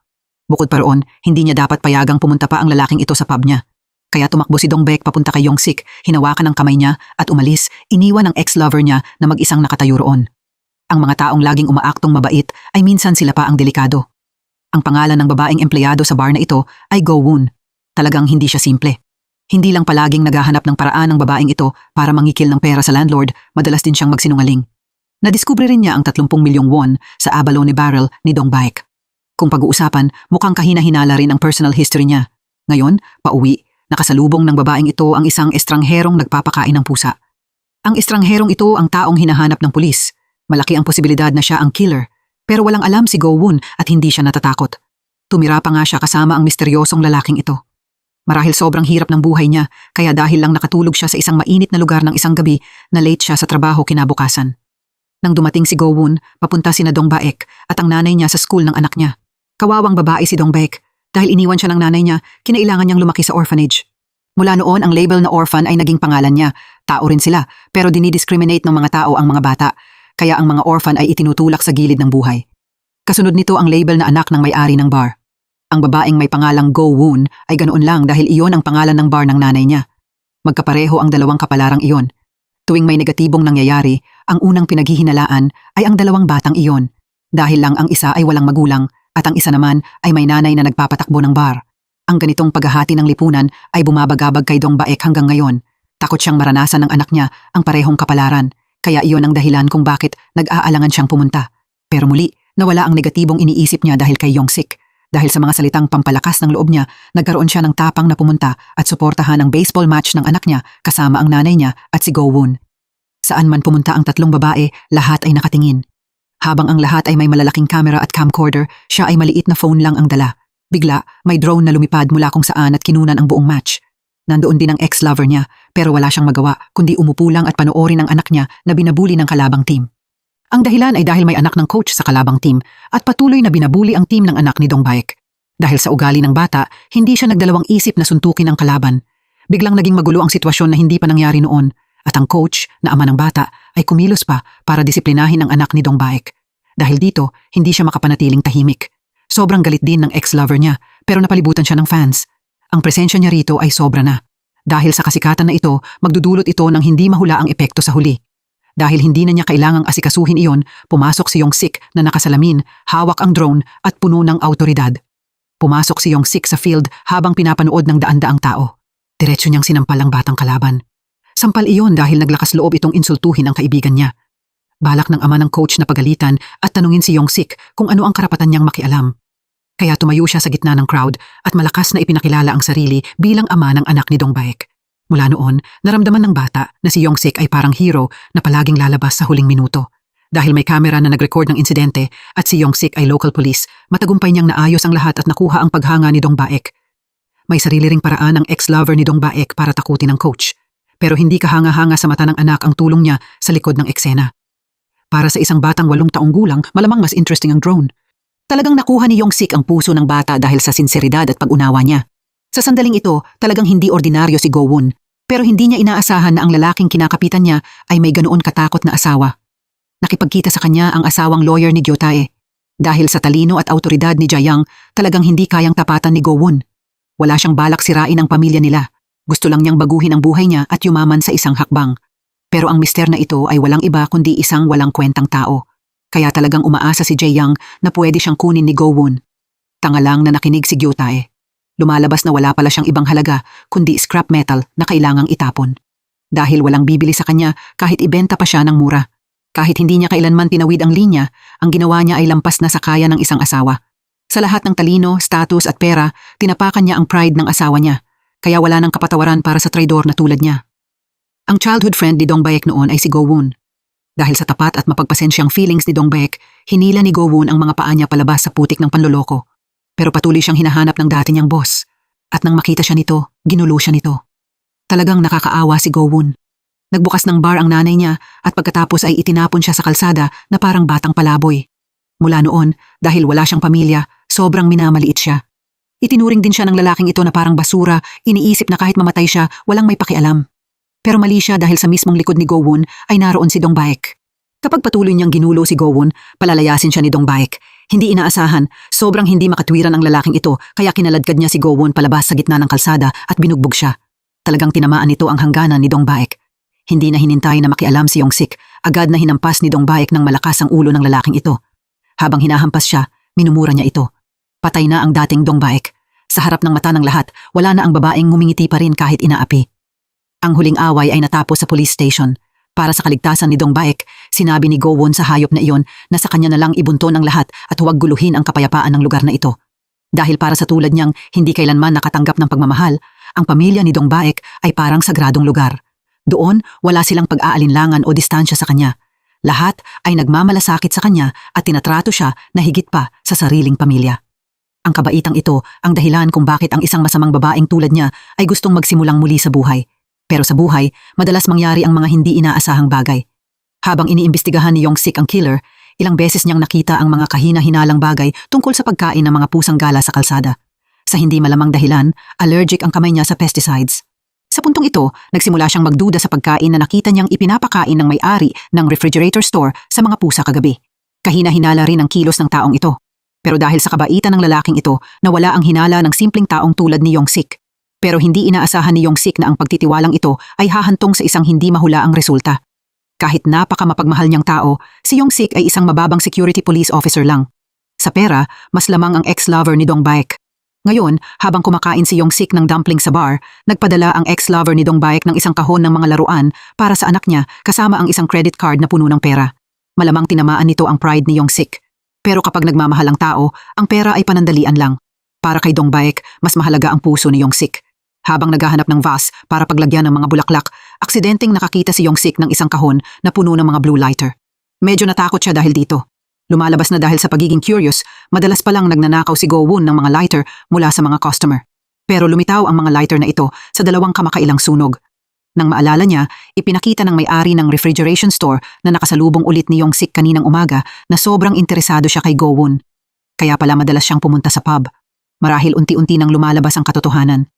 Speaker 2: Bukod pa roon, hindi niya dapat payagang pumunta pa ang lalaking ito sa pub niya. Kaya tumakbo si Dong Baek papunta kay Yong-sik, hinawakan ang kamay niya at umalis, iniwan ang ex-lover niya na mag-isang nakatayo roon. Ang mga taong laging umaaktong mabait ay minsan sila pa ang delikado. Ang pangalan ng babaeng empleyado sa bar na ito ay Go-woon. Talagang hindi siya simple. Hindi lang palaging naghahanap ng paraan ng babaeng ito para mangikil ng pera sa landlord, madalas din siyang magsinungaling. Nadiskubre rin niya ang 30 milyong won sa abalone barrel ni Dong Baek. Kung pag-uusapan, mukhang kahina-hinala rin ang personal history niya. Ngayon, pauwi, nakasalubong ng babaeng ito ang isang estrangherong nagpapakain ng pusa. Ang estrangherong ito ang taong hinahanap ng pulis. Malaki ang posibilidad na siya ang killer, pero walang alam si Go-woon at hindi siya natatakot. Tumira pa nga siya kasama ang misteryosong lalaking ito. Marahil sobrang hirap ng buhay niya, kaya dahil lang nakatulog siya sa isang mainit na lugar ng isang gabi, na late siya sa trabaho kinabukasan. Nang dumating si Go-woon, papunta sina Dong Baek at ang nanay niya sa school ng anak niya. Kawawang babae si Dong Baek. Dahil iniwan siya ng nanay niya, kinailangan niyang lumaki sa orphanage. Mula noon, ang label na orphan ay naging pangalan niya. Tao rin sila, pero dinidiscriminate ng mga tao ang mga bata. Kaya ang mga orphan ay itinutulak sa gilid ng buhay. Kasunod nito ang label na anak ng may-ari ng bar. Ang babaeng may pangalang Go-woon ay ganoon lang dahil iyon ang pangalan ng bar ng nanay niya. Magkapareho ang dalawang kapalarang iyon. Tuwing may negatibong nangyayari, ang unang pinaghihinalaan ay ang dalawang batang iyon. Dahil lang ang isa ay walang magulang at ang isa naman ay may nanay na nagpapatakbo ng bar. Ang ganitong paghahati ng lipunan ay bumabagabag kay Dong Baek hanggang ngayon. Takot siyang maranasan ng anak niya ang parehong kapalaran. Kaya iyon ang dahilan kung bakit nag-aalangan siyang pumunta. Pero muli, nawala ang negatibong iniisip niya dahil kay Yong-sik. Dahil sa mga salitang pampalakas ng loob niya, nagkaroon siya ng tapang na pumunta at suportahan ang baseball match ng anak niya kasama ang nanay niya at si Go-woon. Saan man pumunta ang tatlong babae, lahat ay nakatingin. Habang ang lahat ay may malalaking camera at camcorder, siya ay maliit na phone lang ang dala. Bigla, may drone na lumipad mula kung saan at kinunan ang buong match. Nandoon din ang ex-lover niya, pero wala siyang magawa kundi umupo lang at panoorin ang anak niya na binabuli ng kalabang team. Ang dahilan ay dahil may anak ng coach sa kalabang team at patuloy na binabuli ang team ng anak ni Dong Baek. Dahil sa ugali ng bata, hindi siya nagdalawang isip na suntukin ang kalaban. Biglang naging magulo ang sitwasyon na hindi pa nangyari noon at ang coach na ama ng bata ay kumilos pa para disiplinahin ang anak ni Dong Baek. Dahil dito, hindi siya makapanatiling tahimik. Sobrang galit din ng ex-lover niya pero napalibutan siya ng fans. Ang presensya niya rito ay sobra na. Dahil sa kasikatan na ito, magdudulot ito ng hindi mahula ang epekto sa huli. Dahil hindi na niya kailangang asikasuhin iyon, pumasok si Yong-sik na nakasalamin, hawak ang drone at puno ng autoridad. Pumasok si Yong-sik sa field habang pinapanood ng daan-daang tao. Diretso niyang sinampal ang batang kalaban. Sampal iyon dahil naglakas loob itong insultuhin ang kaibigan niya. Balak ng ama ng coach na pagalitan at tanungin si Yong-sik kung ano ang karapatan niyang makialam. Kaya tumayo siya sa gitna ng crowd at malakas na ipinakilala ang sarili bilang ama ng anak ni Dong Baek. Mula noon, naramdaman ng bata na si Yong-sik ay parang hero na palaging lalabas sa huling minuto. Dahil may kamera na nag-record ng insidente at si Yong-sik ay local police, matagumpay niyang naayos ang lahat at nakuha ang paghanga ni Dong Baek. May sarili ring paraan ang ex-lover ni Dong Baek para takutin ang coach. Pero hindi kahanga-hanga sa mata ng anak ang tulong niya sa likod ng eksena. Para sa isang batang 8 taong gulang, malamang mas interesting ang drone. Talagang nakuha ni Yong-sik ang puso ng bata dahil sa sinseridad at pag-unawa niya. Sa sandaling ito, talagang hindi ordinaryo si Go-woon. Pero hindi niya inaasahan na ang lalaking kinakapitan niya ay may ganoon katakot na asawa. Nakipagkita sa kanya ang asawang lawyer ni Gyotae. Dahil sa talino at autoridad ni Jayang, talagang hindi kayang tapatan ni Go-woon. Wala siyang balak sirain ang pamilya nila. Gusto lang niyang baguhin ang buhay niya at yumaman sa isang hakbang. Pero ang mister na ito ay walang iba kundi isang walang kwentang tao. Kaya talagang umaasa si Jayang na pwede siyang kunin ni Go-woon. Tanga lang na nakinig si Gyotae. Lumalabas na wala pala siyang ibang halaga kundi scrap metal na kailangang itapon. Dahil walang bibili sa kanya kahit ibenta pa siya ng mura. Kahit hindi niya kailanman tinawid ang linya, ang ginawa niya ay lampas na sa kaya ng isang asawa. Sa lahat ng talino, status at pera, tinapakan niya ang pride ng asawa niya. Kaya wala nang kapatawaran para sa traidor na tulad niya. Ang childhood friend ni Dong Baek noon ay si Go-woon. Dahil sa tapat at mapagpasensyang feelings ni Dong Baek, hinila ni Go-woon ang mga paa niya palabas sa putik ng panloloko. Pero patuloy siyang hinahanap ng dati niyang boss. At nang makita siya nito, ginulo siya nito. Talagang nakakaawa si Go-woon. Nagbukas ng bar ang nanay niya at pagkatapos ay itinapon siya sa kalsada na parang batang palaboy. Mula noon, dahil wala siyang pamilya, sobrang minamaliit siya. Itinuring din siya ng lalaking ito na parang basura, iniisip na kahit mamatay siya, walang may pakialam. Pero mali siya dahil sa mismong likod ni Go-woon ay naroon si Dong Baek. Kapag patuloy niyang ginulo si Go-woon, palalayasin siya ni Dong Baek. Hindi inaasahan, sobrang hindi makatwiran ang lalaking ito kaya kinaladkad niya si Gowon palabas sa gitna ng kalsada at binugbog siya. Talagang tinamaan nito ang hangganan ni Dong Baek. Hindi na hinintay na makialam si Yong-sik, agad na hinampas ni Dong Baek ng malakas ang ulo ng lalaking ito. Habang hinahampas siya, minumura niya ito. Patay na ang dating Dong Baek. Sa harap ng mata ng lahat, wala na ang babaeng ngumingiti pa rin kahit inaapi. Ang huling away ay natapos sa police station. Para sa kaligtasan ni Dong Baek, sinabi ni Gowon sa hayop na iyon na sa kanya na lang ibunton ang lahat at huwag guluhin ang kapayapaan ng lugar na ito. Dahil para sa tulad niyang hindi kailanman nakatanggap ng pagmamahal, ang pamilya ni Dong Baek ay parang sagradong lugar. Doon, wala silang pag-aalinlangan o distansya sa kanya. Lahat ay nagmamalasakit sa kanya at tinatrato siya na higit pa sa sariling pamilya. Ang kabaitang ito ang dahilan kung bakit ang isang masamang babaeng tulad niya ay gustong magsimulang muli sa buhay. Pero sa buhay, madalas mangyari ang mga hindi inaasahang bagay. Habang iniimbestigahan ni Yong-sik ang killer, ilang beses niyang nakita ang mga kahina-hinalang bagay tungkol sa pagkain ng mga pusang gala sa kalsada. Sa hindi malamang dahilan, allergic ang kamay niya sa pesticides. Sa puntong ito, nagsimula siyang magduda sa pagkain na nakita niyang ipinapakain ng may-ari ng refrigerator store sa mga pusa kagabi. Kahina-hinala rin ang kilos ng taong ito. Pero dahil sa kabaitan ng lalaking ito, nawala ang hinala ng simpleng taong tulad ni Yong-sik. Pero hindi inaasahan ni Yong-sik na ang pagtitiwalang ito ay hahantong sa isang hindi mahulaang resulta. Kahit napakamapagmahal niyang tao, si Yong-sik ay isang mababang security police officer lang. Sa pera, mas lamang ang ex-lover ni Dong Baek. Ngayon, habang kumakain si Yong-sik ng dumpling sa bar, nagpadala ang ex-lover ni Dong Baek ng isang kahon ng mga laruan para sa anak niya kasama ang isang credit card na puno ng pera. Malamang tinamaan nito ang pride ni Yong-sik. Pero kapag nagmamahal ang tao, ang pera ay panandalian lang. Para kay Dong Baek, mas mahalaga ang puso ni Yong-sik. Habang naghahanap ng vase para paglagyan ng mga bulaklak, aksidenteng nakakita si Yong-sik ng isang kahon na puno ng mga blue lighter. Medyo natakot siya dahil dito. Lumalabas na dahil sa pagiging curious, madalas palang nagnanakaw si Gowon ng mga lighter mula sa mga customer. Pero lumitaw ang mga lighter na ito sa dalawang kamakailang sunog. Nang maalala niya, ipinakita ng may-ari ng refrigeration store na nakasalubong ulit ni Yong-sik kaninang umaga na sobrang interesado siya kay Gowon. Kaya pala madalas siyang pumunta sa pub. Marahil unti-unti nang lumalabas ang katotohanan.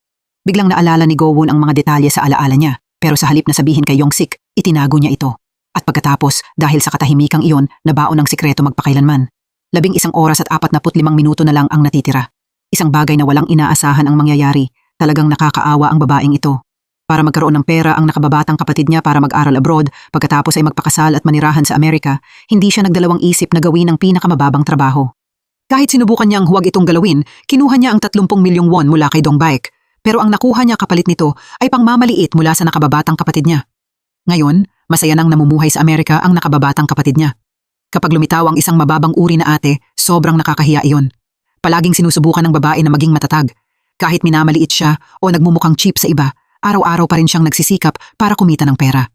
Speaker 2: Biglang naalala ni Gowon ang mga detalye sa alaala niya, pero sa halip na sabihin kay Yong-sik, itinago niya ito. At pagkatapos, dahil sa katahimikang iyon, nabaon ng sikreto magpakailanman. 11 oras at 45 minuto na lang ang natitira. Isang bagay na walang inaasahan ang mangyayari. Talagang nakakaawa ang babaeng ito. Para magkaroon ng pera ang nakababatang kapatid niya para mag-aral abroad, pagkatapos ay magpakasal at manirahan sa Amerika, hindi siya nagdalawang isip na gawin ang pinakamababang trabaho. Kahit sinubukan niyang huwag itong galawin, kinuha niya ang 30 milyong won mula kay Dong Baek. Pero ang nakuha niya kapalit nito ay pangmamaliit mula sa nakababatang kapatid niya. Ngayon, masaya nang namumuhay sa Amerika ang nakababatang kapatid niya. Kapag lumitaw ang isang mababang uri na ate, sobrang nakakahiya iyon. Palaging sinusubukan ng babae na maging matatag. Kahit minamaliit siya o nagmumukhang cheap sa iba, araw-araw pa rin siyang nagsisikap para kumita ng pera.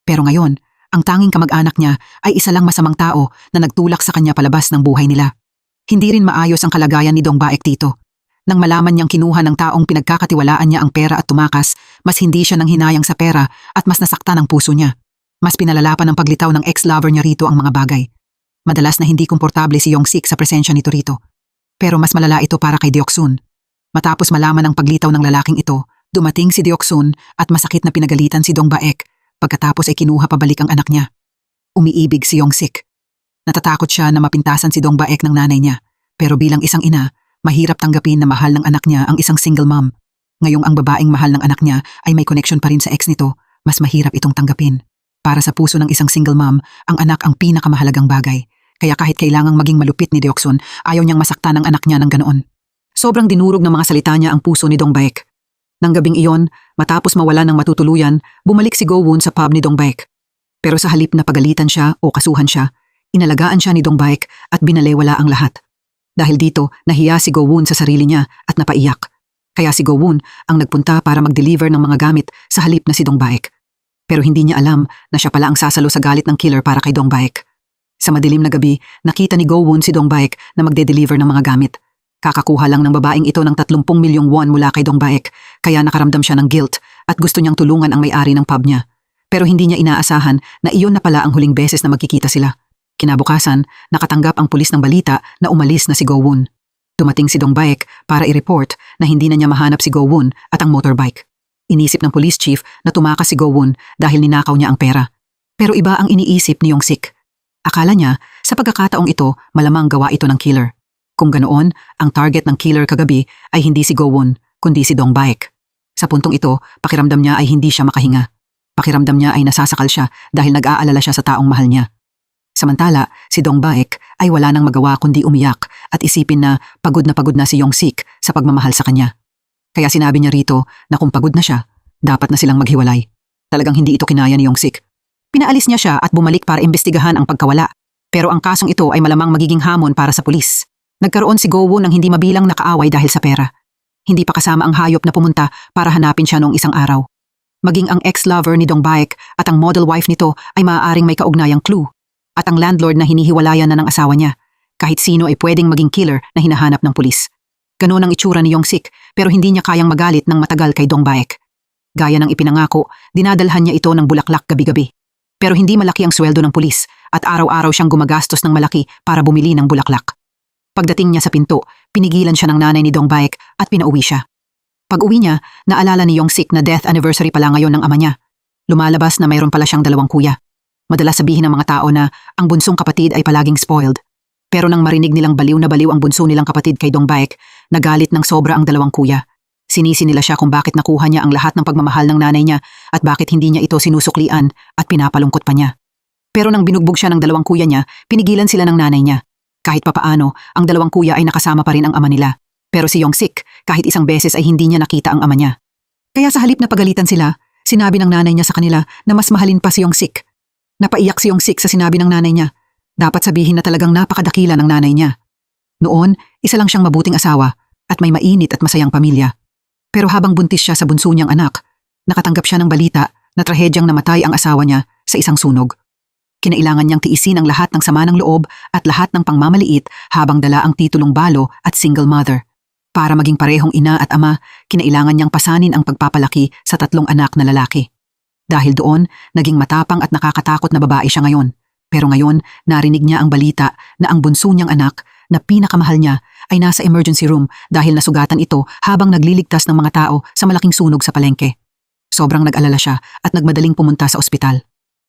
Speaker 2: Pero ngayon, ang tanging kamag-anak niya ay isa lang masamang tao na nagtulak sa kanya palabas ng buhay nila. Hindi rin maayos ang kalagayan ni Dong Baek dito. Nang malaman niyang kinuha ng taong pinagkakatiwalaan niya ang pera at tumakas, mas hindi siya nang hinayang sa pera at mas nasaktan ang puso niya. Mas pinalala pa ng paglitaw ng ex-lover niya rito ang mga bagay. Madalas na hindi komportable si Yong-sik sa presensya nito rito. Pero mas malala ito para kay Deok-sun. Matapos malaman ang paglitaw ng lalaking ito, dumating si Deok-sun at masakit na pinagalitan si Dong Baek. Pagkatapos ay kinuha pabalik ang anak niya. Umiibig si Yong-sik. Natatakot siya na mapintasan si Dong Baek ng nanay niya. Pero bilang isang ina, mahirap tanggapin na mahal ng anak niya ang isang single mom. Ngayong ang babaeng mahal ng anak niya ay may connection pa rin sa ex nito, mas mahirap itong tanggapin. Para sa puso ng isang single mom, ang anak ang pinakamahalagang bagay. Kaya kahit kailangang maging malupit ni Deok-sun, ayaw niyang masaktan ang anak niya ng ganoon. Sobrang dinurog ng mga salita niya ang puso ni Dong Baek. Nang gabing iyon, matapos mawala ng matutuluyan, bumalik si Gowon sa pub ni Dong Baek. Pero sa halip na pagalitan siya o kasuhan siya, inalagaan siya ni Dong Baek at binalewala ang lahat. Dahil dito, nahiya si Gowon sa sarili niya at napaiyak. Kaya si Gowon ang nagpunta para mag-deliver ng mga gamit sa halip na si Dong Baek. Pero hindi niya alam na siya pala ang sasalo sa galit ng killer para kay Dong Baek. Sa madilim na gabi, nakita ni Gowon si Dong Baek na magde-deliver ng mga gamit. Kakakuha lang ng babaeng ito ng 30 milyong won mula kay Dong Baek, kaya nakaramdam siya ng guilt at gusto niyang tulungan ang may-ari ng pub niya. Pero hindi niya inaasahan na iyon na pala ang huling beses na magkikita sila. Kinabukasan, nakatanggap ang pulis ng balita na umalis na si Gowon. Dumating si Dong Baek para i-report na hindi na niya mahanap si Gowon at ang motorbike. Inisip ng police chief na tumakas si Gowon dahil ninakaw niya ang pera. Pero iba ang iniisip ni Yong-sik. Akala niya, sa pagkakataong ito, malamang gawa ito ng killer. Kung ganoon, ang target ng killer kagabi ay hindi si Gowon, kundi si Dong Baek. Sa puntong ito, pakiramdam niya ay hindi siya makahinga. Pakiramdam niya ay nasasakal siya dahil nag-aalala siya sa taong mahal niya. Samantala, si Dong Baek ay wala nang magawa kundi umiyak at isipin na pagod na si Yong-sik sa pagmamahal sa kanya. Kaya sinabi niya rito na kung pagod na siya, dapat na silang maghiwalay. Talagang hindi ito kinaya ni Yong-sik. Pinaalis niya siya at bumalik para imbestigahan ang pagkawala. Pero ang kasong ito ay malamang magiging hamon para sa pulis. Nagkaroon si Gowon ng hindi mabilang na kaaway dahil sa pera. Hindi pa kasama ang hayop na pumunta para hanapin siya noong isang araw. Maging ang ex-lover ni Dong Baek at ang model wife nito ay maaaring may kaugnayang clue. At ang landlord na hinihiwalayan na ng asawa niya. Kahit sino ay pwedeng maging killer na hinahanap ng pulis. Ganoon ang itsura ni Yong-sik pero hindi niya kayang magalit ng matagal kay Dong Baek. Gaya ng ipinangako, dinadalhan niya ito ng bulaklak gabi-gabi. Pero hindi malaki ang sweldo ng pulis at araw-araw siyang gumagastos ng malaki para bumili ng bulaklak. Pagdating niya sa pinto, pinigilan siya ng nanay ni Dong Baek at pinauwi siya. Pag-uwi niya, naalala ni Yong-sik na death anniversary pala ngayon ng ama niya. Lumalabas na mayroon pala siyang 2 kuya. Madalas sabihin ng mga tao na ang bunsong kapatid ay palaging spoiled. Pero nang marinig nilang baliw na baliw ang bunso nilang kapatid kay Dong Baek, nagalit ng sobra ang 2 kuya. Sinisi nila siya kung bakit nakuha niya ang lahat ng pagmamahal ng nanay niya at bakit hindi niya ito sinusuklian at pinapalungkot pa niya. Pero nang binugbog siya ng 2 kuya niya, pinigilan sila ng nanay niya. Kahit papaano, ang 2 kuya ay nakasama pa rin ang ama nila. Pero si Yong-sik, kahit isang beses ay hindi niya nakita ang ama niya. Kaya sa halip na pagalitan sila, sinabi ng nanay niya sa kanila na mas mahalin pa si Yong-sik. Napaiyak si Yong-sik sa sinabi ng nanay niya. Dapat sabihin na talagang napakadakila ng nanay niya. Noon, isa lang siyang mabuting asawa at may mainit at masayang pamilya. Pero habang buntis siya sa bunso niyang anak, nakatanggap siya ng balita na trahedyang namatay ang asawa niya sa isang sunog. Kinailangan niyang tiisin ang lahat ng sama ng loob at lahat ng pangmamaliit habang dala ang titulong balo at single mother. Para maging parehong ina at ama, kinailangan niyang pasanin ang pagpapalaki sa 3 anak na lalaki. Dahil doon, naging matapang at nakakatakot na babae siya ngayon. Pero ngayon, narinig niya ang balita na ang bunso niyang anak na pinakamahal niya ay nasa emergency room dahil nasugatan ito habang nagliligtas ng mga tao sa malaking sunog sa palengke. Sobrang nag-alala siya at nagmadaling pumunta sa ospital.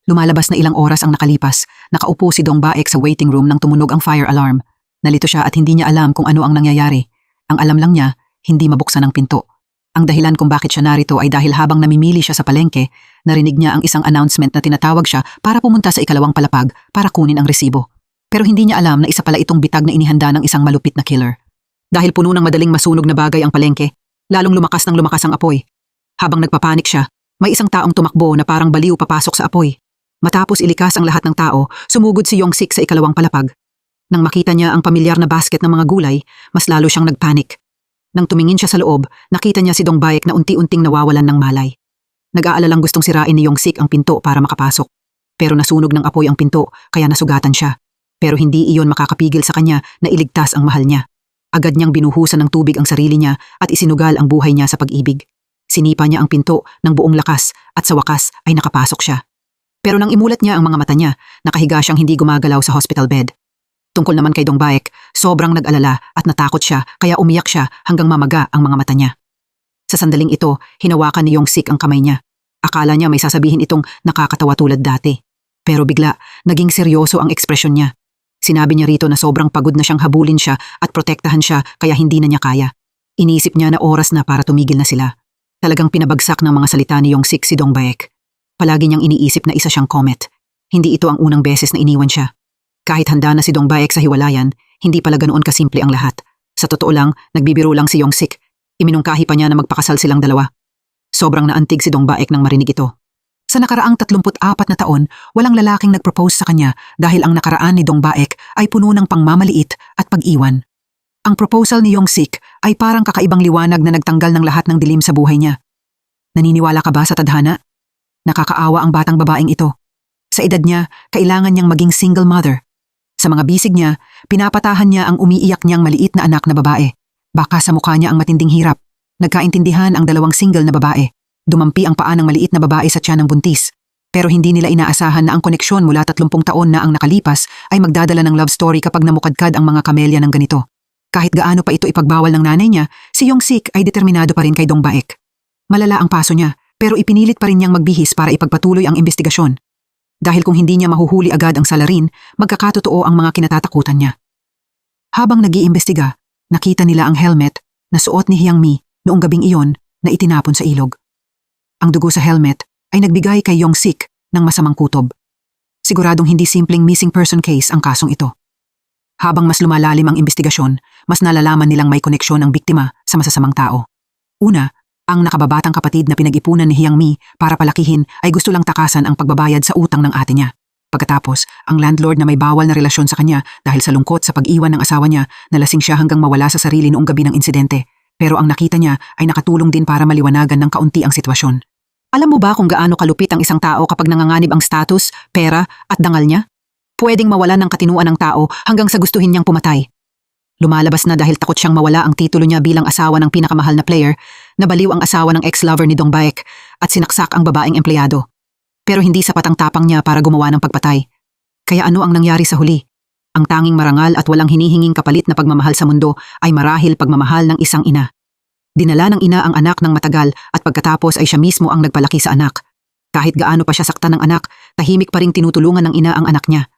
Speaker 2: Lumalabas na ilang oras ang nakalipas, nakaupo si Dong Baek sa waiting room nang tumunog ang fire alarm. Nalito siya at hindi niya alam kung ano ang nangyayari. Ang alam lang niya, hindi mabuksan ang pinto. Ang dahilan kung bakit siya narito ay dahil habang namimili siya sa palengke, narinig niya ang isang announcement na tinatawag siya para pumunta sa ikalawang palapag para kunin ang resibo. Pero hindi niya alam na isa pala itong bitag na inihanda ng isang malupit na killer. Dahil puno ng madaling masunog na bagay ang palengke, lalong lumakas ng lumakas ang apoy. Habang nagpapanik siya, may isang taong tumakbo na parang baliw papasok sa apoy. Matapos ilikas ang lahat ng tao, sumugod si Yong-sik sa ikalawang palapag. Nang makita niya ang pamilyar na basket ng mga gulay, mas lalo siyang nagpanik. Nang tumingin siya sa loob, nakita niya si Dong Baek na unti-unting nawawalan ng malay. Nag-aalalang gustong sirain ni Yong-sik ang pinto para makapasok. Pero nasunog ng apoy ang pinto, kaya nasugatan siya. Pero hindi iyon makakapigil sa kanya na iligtas ang mahal niya. Agad niyang binuhusan ng tubig ang sarili niya at isinugal ang buhay niya sa pag-ibig. Sinipa niya ang pinto ng buong lakas at sa wakas ay nakapasok siya. Pero nang imulat niya ang mga mata niya, nakahiga siyang hindi gumagalaw sa hospital bed. Tungkol naman kay Dong Baek, sobrang nag-alala at natakot siya kaya umiyak siya hanggang mamaga ang mga mata niya. Sa sandaling ito, hinawakan ni Yong-sik ang kamay niya. Akala niya may sasabihin itong nakakatawa tulad dati. Pero bigla, naging seryoso ang ekspresyon niya. Sinabi niya rito na sobrang pagod na siyang habulin siya at protektahan siya kaya hindi na niya kaya. Iniisip niya na oras na para tumigil na sila. Talagang pinabagsak ng mga salita ni Yong-sik si Dong Baek. Palagi niyang iniisip na isa siyang comet. Hindi ito ang unang beses na iniwan siya. Kahit handa na si Dong Baek sa hiwalayan, hindi pala ganoon kasimple ang lahat. Sa totoo lang, nagbibiro lang si Yong-sik. Iminungkahi pa niya na magpakasal silang dalawa. Sobrang naantig si Dong Baek nang marinig ito. Sa nakaraang 34 na taon, walang lalaking nag-propose sa kanya dahil ang nakaraan ni Dong Baek ay puno ng pangmamaliit at pag-iwan. Ang proposal ni Yong-sik ay parang kakaibang liwanag na nagtanggal ng lahat ng dilim sa buhay niya. Naniniwala ka ba sa tadhana? Nakakaawa ang batang babaeng ito. Sa edad niya, kailangan niyang maging single mother. Sa mga bisig niya, pinapatahan niya ang umiiyak niyang maliit na anak na babae. Baka sa mukha niya ang matinding hirap. Nagkaintindihan ang 2 single na babae. Dumampi ang paa ng maliit na babae sa tiyan ng buntis. Pero hindi nila inaasahan na ang koneksyon mula 30 taon na ang nakalipas ay magdadala ng love story kapag namukadkad ang mga kamelya ng ganito. Kahit gaano pa ito ipagbawal ng nanay niya, si Yong-sik ay determinado pa rin kay Dong Baek. Malala ang paso niya, pero ipinilit pa rin niyang magbihis para ipagpatuloy ang investigasyon. Dahil kung hindi niya mahuhuli agad ang salarin, magkakatotoo ang mga kinatatakutan niya. Habang nag-iimbestiga, nakita nila ang helmet na suot ni Hyang Mi noong gabing iyon na itinapon sa ilog. Ang dugo sa helmet ay nagbigay kay Yong Sik ng masamang kutob. Siguradong hindi simpleng missing person case ang kasong ito. Habang mas lumalalim ang imbestigasyon, mas nalalaman nilang may koneksyon ang biktima sa masasamang tao. Una, ang nakababatang kapatid na pinag-ipunan ni Hyang Mi para palakihin ay gusto lang takasan ang pagbabayad sa utang ng ate niya. Pagkatapos, ang landlord na may bawal na relasyon sa kanya dahil sa lungkot sa pag-iwan ng asawa niya, nalasing siya hanggang mawala sa sarili noong gabi ng insidente. Pero ang nakita niya ay nakatulong din para maliwanagan ng kaunti ang sitwasyon. Alam mo ba kung gaano kalupit ang isang tao kapag nanganganib ang status, pera at dangal niya? Pwedeng mawalan ng katinuan ng tao hanggang sa gustuhin niyang pumatay. Lumalabas na dahil takot siyang mawala ang titulo niya bilang asawa ng pinakamahal na player, nabaliw ang asawa ng ex-lover ni Dong Baek at sinaksak ang babaeng empleyado. Pero hindi sapat ang tapang niya para gumawa ng pagpatay. Kaya ano ang nangyari sa huli? Ang tanging marangal at walang hinihinging kapalit na pagmamahal sa mundo ay marahil pagmamahal ng isang ina. Dinala ng ina ang anak ng matagal at pagkatapos ay siya mismo ang nagpalaki sa anak. Kahit gaano pa siya saktan ng anak, tahimik pa ring tinutulungan ng ina ang anak niya.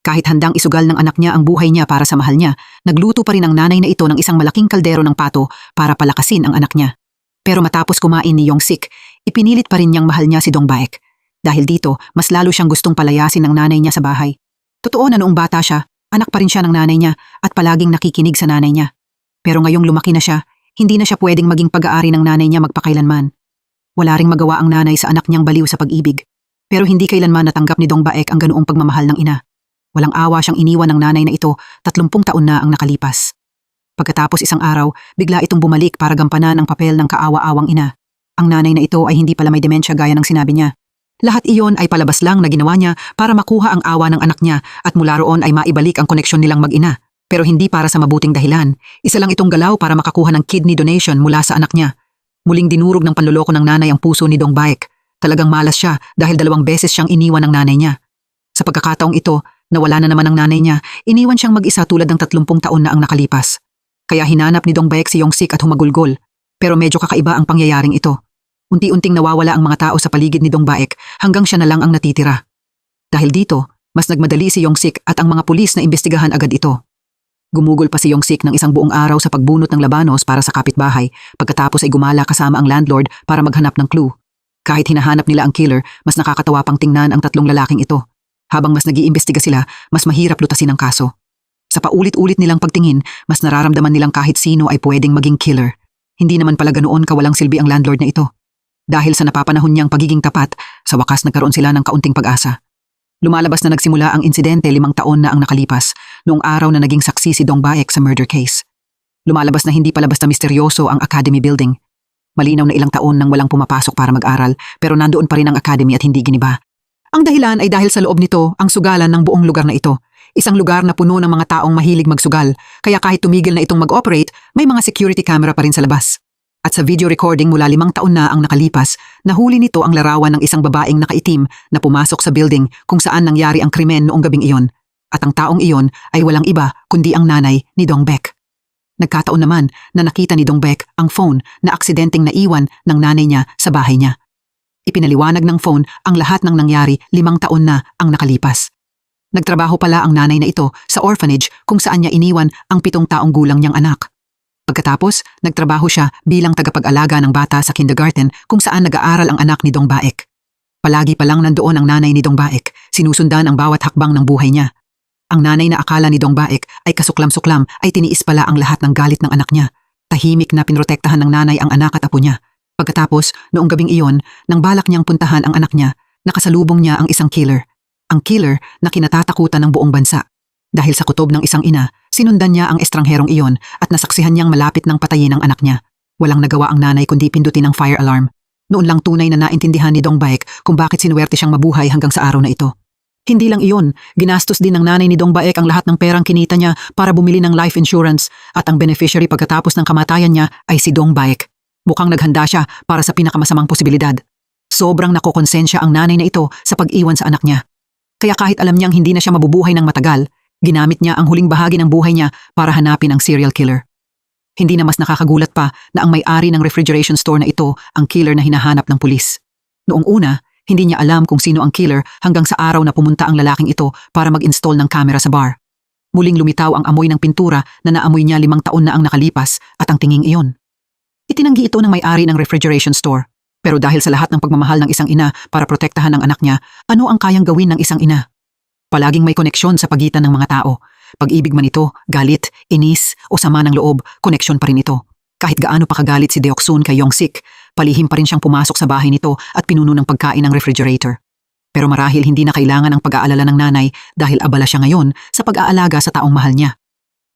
Speaker 2: Kahit handang isugal ng anak niya ang buhay niya para sa mahal niya, nagluto pa rin ang nanay na ito ng isang malaking kaldero ng pato para palakasin ang anak niya. Pero matapos kumain ni Yong Sik, ipinilit pa rin niyang mahal niya si Dong Baek. Dahil dito, mas lalo siyang gustong palayasin ng nanay niya sa bahay. Totoo na noong bata siya, anak pa rin siya ng nanay niya at palaging nakikinig sa nanay niya. Pero ngayong lumaki na siya, hindi na siya pwedeng maging pag-aari ng nanay niya magpakailanman. Wala ring magawa ang nanay sa anak niyang baliw sa pag-ibig. Pero hindi kailanman natanggap ni Dong Baek ang ganoong pagmamahal ng ina. Walang awa siyang iniwan ng nanay na ito, 30 taon na ang nakalipas. Pagkatapos isang araw, bigla itong bumalik para gampanan ang papel ng kaawa-awang ina. Ang nanay na ito ay hindi pala may demensya gaya ng sinabi niya. Lahat iyon ay palabas lang na ginawa niya para makuha ang awa ng anak niya at mula roon ay maibalik ang koneksyon nilang mag-ina. Pero hindi para sa mabuting dahilan. Isa lang itong galaw para makakuha ng kidney donation mula sa anak niya. Muling dinurog ng panloloko ng nanay ang puso ni Dong Baek. Talagang malas siya dahil 2 beses siyang iniwan ng nanay niya. Sa pagkakataong ito, nawala na naman ang nanay niya, iniwan siyang mag-isa tulad ng 30 taon na ang nakalipas. Kaya hinanap ni Dong Baek si Yong Sik at humagulgol. Pero medyo kakaiba ang pangyayaring ito. Unti-unting nawawala ang mga tao sa paligid ni Dong Baek hanggang siya na lang ang natitira. Dahil dito, mas nagmadali si Yong Sik at ang mga pulis na imbestigahan agad ito. Gumugol pa si Yong Sik ng isang buong araw sa pagbunot ng labanos para sa kapitbahay, pagkatapos ay gumala kasama ang landlord para maghanap ng clue. Kahit hinahanap nila ang killer, mas nakakatawa pang tingnan ang 3 lalaking ito. Habang mas nag-iimbestiga sila, mas mahirap lutasin ang kaso. Sa paulit-ulit nilang pagtingin, mas nararamdaman nilang kahit sino ay pwedeng maging killer. Hindi naman pala ganoon kawalang silbi ang landlord na ito. Dahil sa napapanahon niyang pagiging tapat, sa wakas nagkaroon sila ng kaunting pag-asa. Lumalabas na nagsimula ang insidente 5 taon na ang nakalipas, noong araw na naging saksi si Dong Baek sa murder case. Lumalabas na hindi pala basta misteryoso ang Academy Building. Malinaw na ilang taon nang walang pumapasok para mag-aral, pero nandoon pa rin ang Academy at hindi giniba. Ang dahilan ay dahil sa loob nito ang sugalan ng buong lugar na ito. Isang lugar na puno ng mga taong mahilig magsugal, kaya kahit tumigil na itong mag-operate, may mga security camera pa rin sa labas. At sa video recording mula 5 taon na ang nakalipas, nahuli nito ang larawan ng isang babaeng nakaitim na pumasok sa building kung saan nangyari ang krimen noong gabing iyon. At ang taong iyon ay walang iba kundi ang nanay ni Dong Baek. Nagkataon naman na nakita ni Dong Baek ang phone na aksidenteng naiwan ng nanay niya sa bahay niya. Ipinaliwanag ng phone ang lahat ng nangyari 5 taon na ang nakalipas. Nagtrabaho pala ang nanay na ito sa orphanage kung saan niya iniwan ang 7 taong gulang niyang anak. Pagkatapos, nagtrabaho siya bilang tagapag-alaga ng bata sa kindergarten kung saan nag-aaral ang anak ni Dong Baek. Palagi pa lang nandoon ang nanay ni Dong Baek, sinusundan ang bawat hakbang ng buhay niya. Ang nanay na akala ni Dong Baek ay kasuklam-suklam ay tiniis pala ang lahat ng galit ng anak niya. Tahimik na pinrotektahan ng nanay ang anak at apo niya. Pagkatapos, noong gabing iyon, nang balak niyang puntahan ang anak niya, nakasalubong niya ang isang killer. Ang killer na kinatatakutan ng buong bansa. Dahil sa kutob ng isang ina, sinundan niya ang estrangherong iyon at nasaksihan niyang malapit ng patayin ang anak niya. Walang nagawa ang nanay kundi pindutin ang fire alarm. Noon lang tunay na naintindihan ni Dong Baek kung bakit sinuwerte siyang mabuhay hanggang sa araw na ito. Hindi lang iyon, ginastos din ng nanay ni Dong Baek ang lahat ng perang kinita niya para bumili ng life insurance at ang beneficiary pagkatapos ng kamatayan niya ay si Dong Baek. Mukhang naghanda siya para sa pinakamasamang posibilidad. Sobrang nakokonsensya ang nanay na ito sa pag-iwan sa anak niya. Kaya kahit alam niyang hindi na siya mabubuhay ng matagal, ginamit niya ang huling bahagi ng buhay niya para hanapin ang serial killer. Hindi na mas nakakagulat pa na ang may-ari ng refrigeration store na ito ang killer na hinahanap ng pulis. Noong una, Hindi niya alam kung sino ang killer hanggang sa araw na pumunta ang lalaking ito para mag-install ng camera sa bar. Muling lumitaw ang amoy ng pintura na naamoy niya 5 taon na ang nakalipas at ang tinging iyon. Itinanggi ito ng may-ari ng refrigeration store. Pero dahil sa lahat ng pagmamahal ng isang ina para protektahan ang anak niya, ano ang kayang gawin ng isang ina? Palaging may koneksyon sa pagitan ng mga tao. Pag-ibig man ito, galit, inis o sama ng loob, koneksyon pa rin ito. Kahit gaano pa kagalit si Deoksun kay Yongsik, palihim pa rin siyang pumasok sa bahay nito at pinuno ng pagkain ng refrigerator. Pero marahil hindi na kailangan ang pag-aalala ng nanay dahil abala siya ngayon sa pag-aalaga sa taong mahal niya.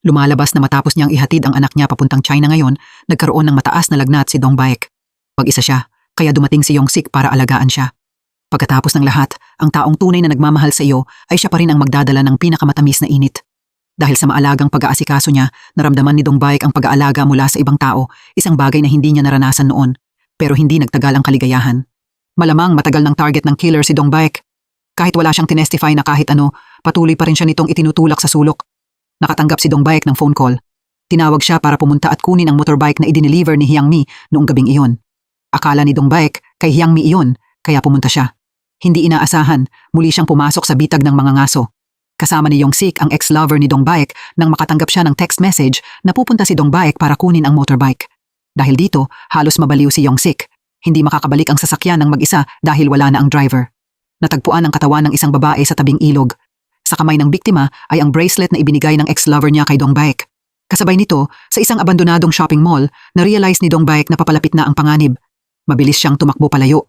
Speaker 2: Lumalabas na matapos niyang ihatid ang anak niya papuntang China ngayon, nagkaroon ng mataas na lagnat si Dong Baek. Mag-isa siya, kaya dumating si Yongsik para alagaan siya. Pagkatapos ng lahat, ang taong tunay na nagmamahal sa iyo ay siya pa rin ang magdadala ng pinakamatamis na init. Dahil sa maalagang pag-aasikaso niya, naramdaman ni Dong Baek ang pag-aalaga mula sa ibang tao, isang bagay na hindi niya naranasan noon, pero hindi nagtagal ang kaligayahan. Malamang matagal ng target ng killer si Dong Baek. Kahit wala siyang tinestify na kahit ano, patuloy pa rin siya nitong itinutulak sa sulok. Nakatanggap si Dong Baek ng phone call. Tinawag siya para pumunta at kunin ang motorbike na idineliver ni Hyang Mi noong gabing iyon. Akala ni Dong Baek kay Hyang Mi iyon, kaya pumunta siya. Hindi inaasahan, muli siyang pumasok sa bitag ng mga ngaso. Kasama ni Yongsik ang ex-lover ni Dong Baek nang makatanggap siya ng text message na pupunta si Dong Baek para kunin ang motorbike. Dahil dito, halos mabaliw si Yongsik. Hindi makakabalik ang sasakyan ng mag-isa dahil wala na ang driver. Natagpuan ang katawan ng isang babae sa tabing ilog. Sa kamay ng biktima ay ang bracelet na ibinigay ng ex-lover niya kay Dong Baek. Kasabay nito, sa isang abandonadong shopping mall, na-realize ni Dong Baek na papalapit na ang panganib. Mabilis siyang tumakbo palayo.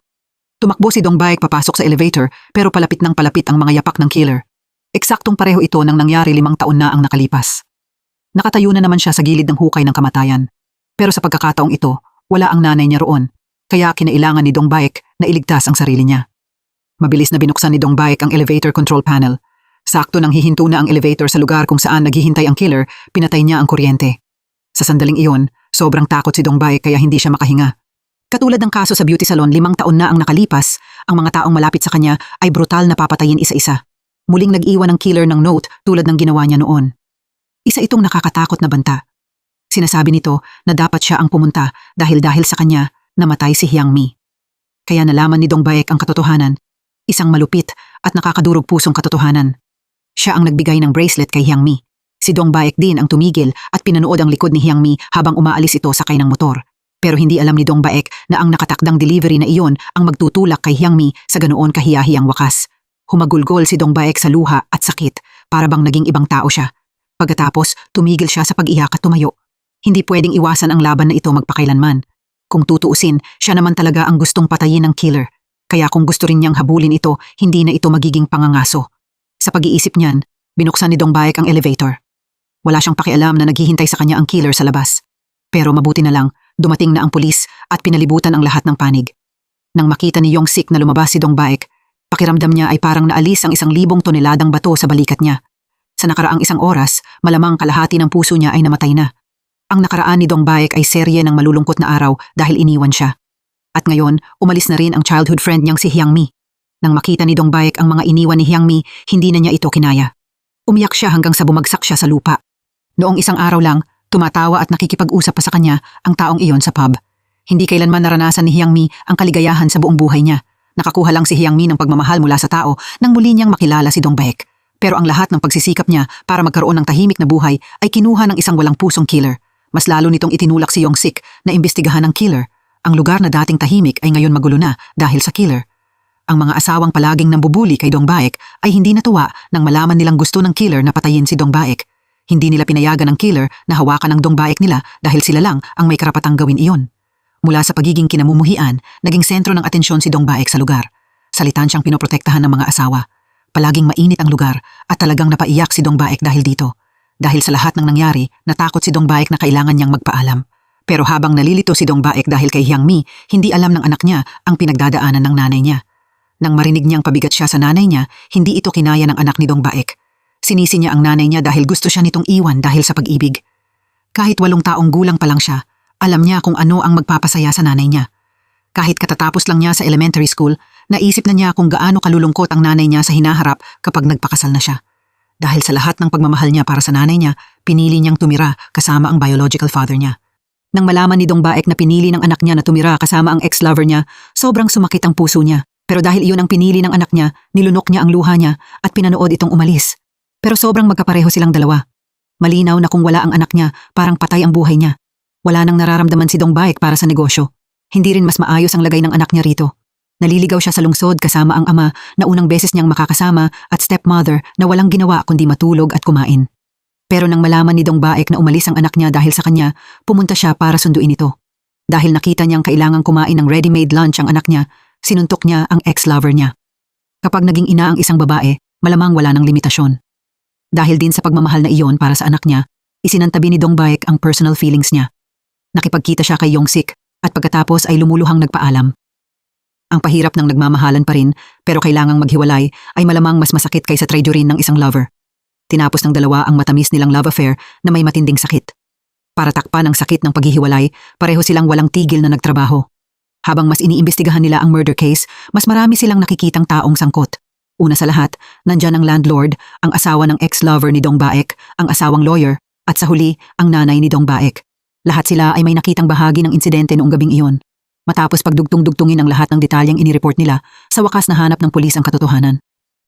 Speaker 2: Tumakbo si Dong Baek papasok sa elevator pero palapit ng palapit ang mga yapak ng killer. Eksaktong pareho ito nang nangyari 5 taon na ang nakalipas. Nakatayo na naman siya sa gilid ng hukay ng kamatayan. Pero sa pagkakataong ito, wala ang nanay niya roon, kaya kinailangan ni Dong Baek na iligtas ang sarili niya. Mabilis na binuksan ni Dong Baek ang elevator control panel. Sakto nang hihinto na ang elevator sa lugar kung saan naghihintay ang killer, pinatay niya ang kuryente. Sa sandaling iyon, sobrang takot si Dong Baek kaya hindi siya makahinga. Katulad ng kaso sa beauty salon 5 taon na ang nakalipas, ang mga taong malapit sa kanya ay brutal na papatayin isa-isa. Muling nag-iwan ng killer ng note tulad ng ginawa niya noon. Isa itong nakakatakot na banta. Sinasabi nito na dapat siya ang pumunta dahil sa kanya namatay si Hyang Mi. Kaya nalaman ni Dong Baek ang katotohanan, isang malupit at nakakadurog pusong katotohanan. Siya ang nagbigay ng bracelet kay Hyang Mi. Si Dong Baek din ang tumigil at pinanood ang likod ni Hyang Mi habang umaalis ito sakay ng motor. Pero hindi alam ni Dong Baek na ang nakatakdang delivery na iyon ang magtutulak kay Hyang Mi sa ganoon kahiyahiyang wakas. Humagulgol si Dong Baek sa luha at sakit para bang naging ibang tao siya. Pagkatapos, tumigil siya sa pag-iyak at tumayo. Hindi pwedeng iwasan ang laban na ito magpakailanman. Kung tutuusin, siya naman talaga ang gustong patayin ng killer. Kaya kung gusto rin niyang habulin ito, hindi na ito magiging pangangaso. Sa pag-iisip niyan, binuksan ni Dong Baek ang elevator. Wala siyang pakialam na naghihintay sa kanya ang killer sa labas. Pero mabuti na lang, dumating na ang pulis at pinalibutan ang lahat ng panig. Nang makita ni Yongsik na lumabas si Dong Baek, pakiramdam niya ay parang naalis ang 1,000 toneladang bato sa balikat niya. Sa nakaraang 1 oras, malamang kalahati ng puso niya ay namatay na. Ang nakaraan ni Dong Baek ay serye ng malulungkot na araw dahil iniwan siya. At ngayon, umalis na rin ang childhood friend niyang si Hyang Mi. Nang makita ni Dong Baek ang mga iniwan ni Hyang Mi, hindi na niya ito kinaya. Umiyak siya hanggang sa bumagsak siya sa lupa. Noong 1 araw lang, tumatawa at nakikipag-usap pa sa kanya ang taong iyon sa pub. Hindi kailanman naranasan ni Hyang Mi ang kaligayahan sa buong buhay niya. Nakakuha lang si Hyang Mi ng pagmamahal mula sa tao nang muli niyang makilala si Dong Baek. Pero ang lahat ng pagsisikap niya para magkaroon ng tahimik na buhay ay kinuha ng isang walang pusong killer. Mas lalo nitong itinulak si Yongsik na imbestigahan ng killer. Ang lugar na dating tahimik ay ngayon magulo na dahil sa killer. Ang mga asawang palaging nambubuli kay Dong Baek ay hindi natuwa nang malaman nilang gusto ng killer na patayin si Dong Baek. Hindi nila pinayagan ng killer na hawakan ang Dong Baek nila dahil sila lang ang may karapatang gawin iyon. Mula sa pagiging kinamumuhian, naging sentro ng atensyon si Dong Baek sa lugar. Salitan siyang pinoprotektahan ng mga asawa. Palaging mainit ang lugar at talagang napaiyak si Dong Baek dahil dito. Dahil sa lahat ng nangyari, natakot si Dong Baek na kailangan niyang magpaalam. Pero habang nalilito si Dong Baek dahil kay Hyang Mi, hindi alam ng anak niya ang pinagdadaanan ng nanay niya. Nang marinig niyang pabigat siya sa nanay niya, hindi ito kinaya ng anak ni Dong Baek. Sinisi niya ang nanay niya dahil gusto siya nitong iwan dahil sa pag-ibig. Kahit 8 taong gulang pa lang siya, alam niya kung ano ang magpapasaya sa nanay niya. Kahit katatapos lang niya sa elementary school, naisip na niya kung gaano kalulungkot ang nanay niya sa hinaharap kapag nagpakasal na siya. Dahil sa lahat ng pagmamahal niya para sa nanay niya, pinili niyang tumira kasama ang biological father niya. Nang malaman ni Dong Baek na pinili ng anak niya na tumira kasama ang ex-lover niya, sobrang sumakit ang puso niya. Pero dahil iyon ang pinili ng anak niya, nilunok niya ang luha niya at pinanood itong umalis. Pero sobrang magkapareho silang dalawa. Malinaw na kung wala ang anak niya, parang patay ang buhay niya. Wala nang nararamdaman si Dong Baek para sa negosyo. Hindi rin mas maayos ang lagay ng anak niya rito. Naliligaw siya sa lungsod kasama ang ama na unang beses niyang makakasama at stepmother na walang ginawa kundi matulog at kumain. Pero nang malaman ni Dong Baek na umalis ang anak niya dahil sa kanya, pumunta siya para sunduin ito. Dahil nakita niyang kailangang kumain ng ready-made lunch ang anak niya, sinuntok niya ang ex-lover niya. Kapag naging ina ang isang babae, malamang wala ng limitasyon. Dahil din sa pagmamahal na iyon para sa anak niya, isinantabi ni Dong Baek ang personal feelings niya. Nakipagkita siya kay Yong-sik at pagkatapos ay lumuluhang nagpaalam. Ang pahirap ng nagmamahalan pa rin pero kailangang maghiwalay ay malamang mas masakit kaysa treasurin ng isang lover. Tinapos ng dalawa ang matamis nilang love affair na may matinding sakit. Para takpan ang sakit ng paghihiwalay, pareho silang walang tigil na nagtrabaho. Habang mas iniimbestigahan nila ang murder case, mas marami silang nakikitang taong sangkot. Una sa lahat, nandyan ang landlord, ang asawa ng ex-lover ni Dong Baek, ang asawang lawyer, at sa huli, ang nanay ni Dong Baek. Lahat sila ay may nakitang bahagi ng insidente noong gabing iyon. Matapos pagdugtong-dugtungin ang lahat ng detalyeng inireport nila, sa wakas nahanap ng pulis ang katotohanan.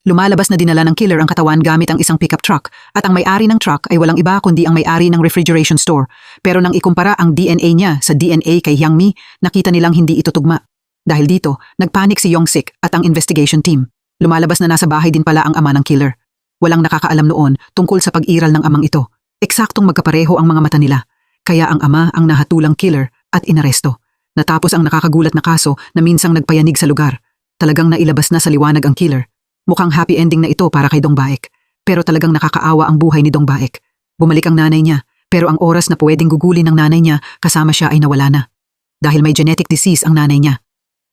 Speaker 2: Lumalabas na dinala ng killer ang katawan gamit ang isang pickup truck at ang may-ari ng truck ay walang iba kundi ang may-ari ng refrigeration store. Pero nang ikumpara ang DNA niya sa DNA kay Yang Mi, nakita nilang hindi ito tugma. Dahil dito, nagpanik si Yong-sik at ang investigation team. Lumalabas na nasa bahay din pala ang ama ng killer. Walang nakakaalam noon tungkol sa pag-iral ng amang ito. Eksaktong magkapareho ang mga mata nila. Kaya ang ama ang nahatulang killer at inaresto. Natapos ang nakakagulat na kaso na minsang nagpayanig sa lugar. Talagang nailabas na sa liwanag ang killer. Mukhang happy ending na ito para kay Dong Baek. Pero talagang nakakaawa ang buhay ni Dong Baek. Bumalik ang nanay niya, pero ang oras na pwedeng gugulin ng nanay niya kasama siya ay nawala na. Dahil may genetic disease ang nanay niya.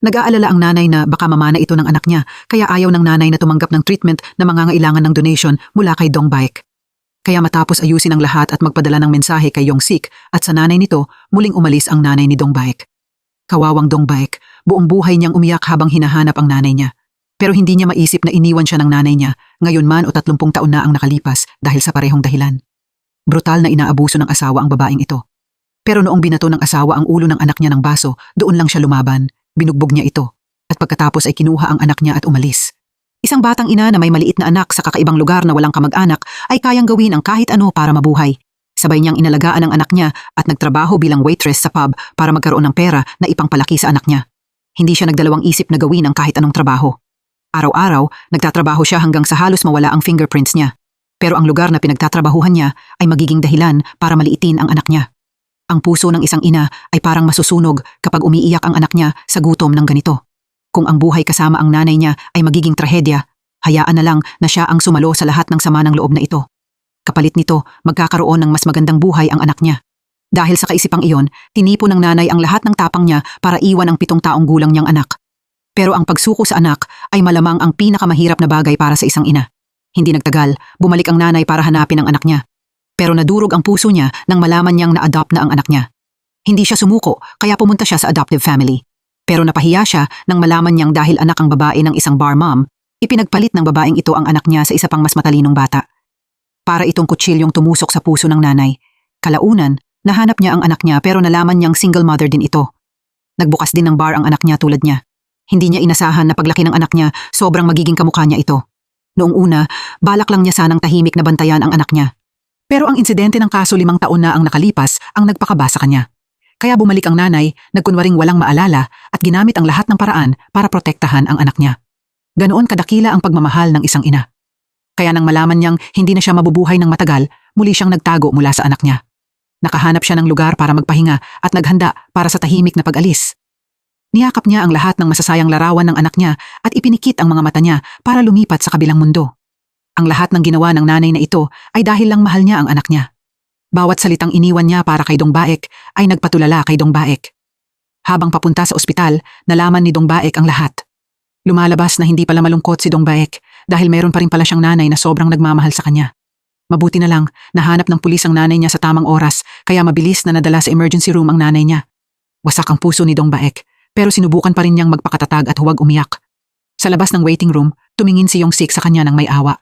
Speaker 2: Nag-aalala ang nanay na baka mamana ito ng anak niya, kaya ayaw ng nanay na tumanggap ng treatment na mangangailangan ng donation mula kay Dong Baek. Kaya matapos ayusin ang lahat at magpadala ng mensahe kay Yong-sik at sa nanay nito, muling umalis ang nanay ni Dong Baek. Kawawang Dong Baek, buong buhay niyang umiyak habang hinahanap ang nanay niya. Pero hindi niya maisip na iniwan siya ng nanay niya, ngayon man o 30 taon na ang nakalipas dahil sa parehong dahilan. Brutal na inaabuso ng asawa ang babaeng ito. Pero noong binato ng asawa ang ulo ng anak niya ng baso, doon lang siya lumaban, binugbog niya ito, at pagkatapos ay kinuha ang anak niya at umalis. Isang batang ina na may maliit na anak sa kakaibang lugar na walang kamag-anak ay kayang gawin ang kahit ano para mabuhay. Sabay niyang inalagaan ang anak niya at nagtrabaho bilang waitress sa pub para magkaroon ng pera na ipangpalaki sa anak niya. Hindi siya nagdalawang isip na gawin ang kahit anong trabaho. Araw-araw, nagtatrabaho siya hanggang sa halos mawala ang fingerprints niya. Pero ang lugar na pinagtatrabahuhan niya ay magiging dahilan para maliitin ang anak niya. Ang puso ng isang ina ay parang masusunog kapag umiiyak ang anak niya sa gutom ng ganito. Kung ang buhay kasama ang nanay niya ay magiging trahedya, hayaan na lang na siya ang sumalo sa lahat ng sama ng loob na ito. Kapalit nito, magkakaroon ng mas magandang buhay ang anak niya. Dahil sa kaisipang iyon, tinipo ng nanay ang lahat ng tapang niya para iwan ang 7 taong gulang niyang anak. Pero ang pagsuko sa anak ay malamang ang pinakamahirap na bagay para sa isang ina. Hindi nagtagal, bumalik ang nanay para hanapin ang anak niya. Pero nadurog ang puso niya nang malaman niyang na-adopt na ang anak niya. Hindi siya sumuko, kaya pumunta siya sa adoptive family. Pero napahiya siya nang malaman niyang dahil anak ang babae ng isang bar mom, ipinagpalit ng babaeng ito ang anak niya sa isa pang mas matalinong bata. Para itong kutsilyong tumusok sa puso ng nanay. Kalaunan, nahanap niya ang anak niya pero nalaman niyang single mother din ito. Nagbukas din ng bar ang anak niya tulad niya. Hindi niya inasahan na paglaki ng anak niya, sobrang magiging kamukha niya ito. Noong una, balak lang niya sanang tahimik na bantayan ang anak niya. Pero ang insidente ng kaso 5 taon na ang nakalipas ang nagpakaba sa kanya. Kaya bumalik ang nanay, nagkunwaring walang maalala at ginamit ang lahat ng paraan para protektahan ang anak niya. Ganoon kadakila ang pagmamahal ng isang ina. Kaya nang malaman niyang hindi na siya mabubuhay ng matagal, muli siyang nagtago mula sa anak niya. Nakahanap siya ng lugar para magpahinga at naghanda para sa tahimik na pag-alis. Niyakap niya ang lahat ng masasayang larawan ng anak niya at ipinikit ang mga mata niya para lumipat sa kabilang mundo. Ang lahat ng ginawa ng nanay na ito ay dahil lang mahal niya ang anak niya. Bawat salitang iniwan niya para kay Dong Baek ay nagpatulala kay Dong Baek. Habang papunta sa ospital, nalaman ni Dong Baek ang lahat. Lumalabas na hindi pala malungkot si Dong Baek dahil mayroon pa rin pala siyang nanay na sobrang nagmamahal sa kanya. Mabuti na lang, nahanap ng pulis ang nanay niya sa tamang oras kaya mabilis na nadala sa emergency room ang nanay niya. Wasak ang puso ni Dong Baek pero sinubukan pa rin niyang magpakatatag at huwag umiyak. Sa labas ng waiting room, tumingin si Yong-sik sa kanya ng may awa.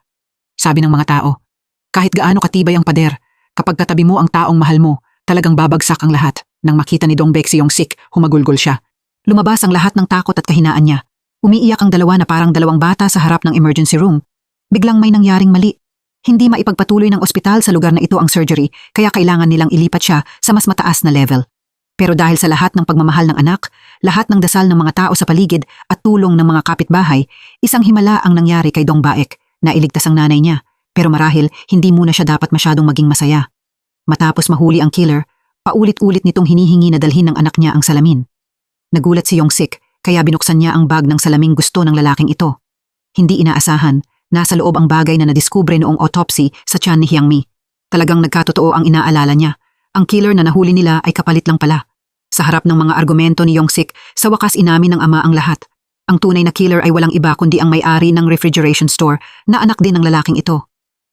Speaker 2: Sabi ng mga tao, kahit gaano katibay ang pader, kapag katabi mo ang taong mahal mo, talagang babagsak ang lahat. Nang makita ni Dong Baek si Yong-sik, humagulgol siya. Lumabas ang lahat ng takot at kahinaan niya. Umiiyak ang dalawa na parang dalawang bata sa harap ng emergency room. Biglang may nangyaring mali. Hindi maipagpatuloy ng ospital sa lugar na ito ang surgery, kaya kailangan nilang ilipat siya sa mas mataas na level. Pero dahil sa lahat ng pagmamahal ng anak, lahat ng dasal ng mga tao sa paligid at tulong ng mga kapitbahay, isang himala ang nangyari kay Dong Baek. Nailigtas ang nanay niya, pero marahil hindi muna siya dapat masyadong maging masaya. Matapos mahuli ang killer, paulit-ulit nitong hinihingi na dalhin ng anak niya ang salamin. Nagulat si Young-sik, kaya binuksan niya ang bag ng salaming gusto ng lalaking ito. Hindi inaasahan, nasa loob ang bagay na nadiskubre noong autopsy sa tiyan ni Hyang-mi. Talagang nagkatotoo ang inaalala niya. Ang killer na nahuli nila ay kapalit lang pala. Sa harap ng mga argumento ni Young-sik, sa wakas inamin ng ama ang lahat. Ang tunay na killer ay walang iba kundi ang may-ari ng refrigeration store na anak din ng lalaking ito.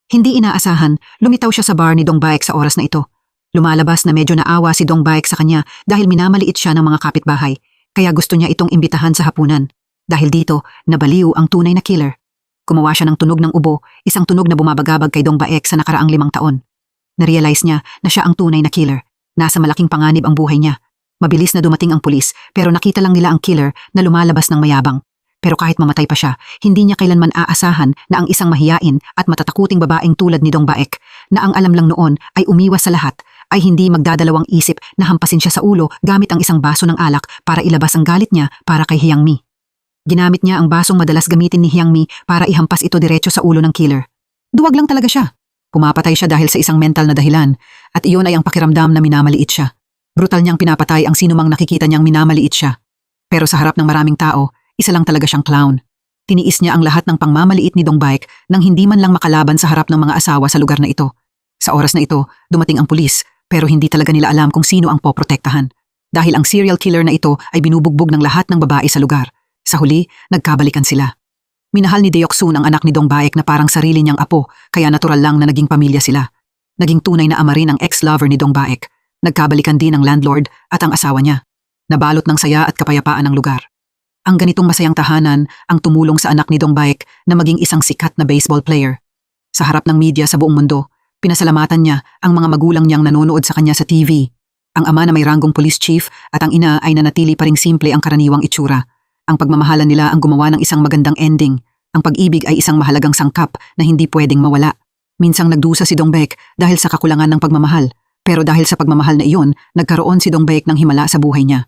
Speaker 2: Hindi inaasahan, lumitaw siya sa bar ni Dong Baek sa oras na ito. Lumalabas na medyo naawa si Dong Baek sa kanya dahil minamaliit siya ng mga kapitbahay, kaya gusto niya itong imbitahan sa hapunan. Dahil dito, nabaliw ang tunay na killer. Gumawa siya ng tunog ng ubo, isang tunog na bumabagabag kay Dong Baek sa nakaraang 5 taon. Narealize niya na siya ang tunay na killer. Nasa malaking panganib ang buhay niya. Mabilis na dumating ang pulis, pero nakita lang nila ang killer na lumalabas ng mayabang. Pero kahit mamatay pa siya, hindi niya kailanman aasahan na ang isang mahiyain at matatakuting babaeng tulad ni Dong Baek, na ang alam lang noon ay umiwas sa lahat, ay hindi magdadalawang isip na hampasin siya sa ulo gamit ang isang baso ng alak para ilabas ang galit niya para kay Hyang-mi. Ginamit niya ang basong madalas gamitin ni Hyang-mi para ihampas ito diretso sa ulo ng killer. Duwag lang talaga siya. Pumapatay siya dahil sa isang mental na dahilan, at iyon ay ang pakiramdam na minamaliit siya. Brutal niyang pinapatay ang sinumang nakikita niyang minamaliit siya. Pero sa harap ng maraming tao, isa lang talaga siyang clown. Tiniis niya ang lahat ng pangmamaliit ni Dong Baek nang hindi man lang makalaban sa harap ng mga asawa sa lugar na ito. Sa oras na ito, dumating ang pulis, pero hindi talaga nila alam kung sino ang poprotektahan. Dahil ang serial killer na ito ay binubugbog ng lahat ng babae sa lugar. Sa huli, nagkabalikan sila. Minahal ni Deok-sun ang anak ni Dong Baek na parang sarili niyang apo, kaya natural lang na naging pamilya sila. Naging tunay na ama rin ang ex-lover ni Dong Baek. Nagkabalikan din ang landlord at ang asawa niya. Nabalot ng saya at kapayapaan ang lugar. Ang ganitong masayang tahanan ang tumulong sa anak ni Dong Baek na maging isang sikat na baseball player. Sa harap ng media sa buong mundo, pinasalamatan niya ang mga magulang niyang nanonood sa kanya sa TV. Ang ama na may ranggong police chief at ang ina ay nanatili pa ring simple ang karaniwang itsura. Ang pagmamahalan nila ang gumawa ng isang magandang ending. Ang pag-ibig ay isang mahalagang sangkap na hindi pwedeng mawala. Minsang nagdusa si Dong Baek dahil sa kakulangan ng pagmamahal. Pero dahil sa pagmamahal na iyon, nagkaroon si Dong Baek ng himala sa buhay niya.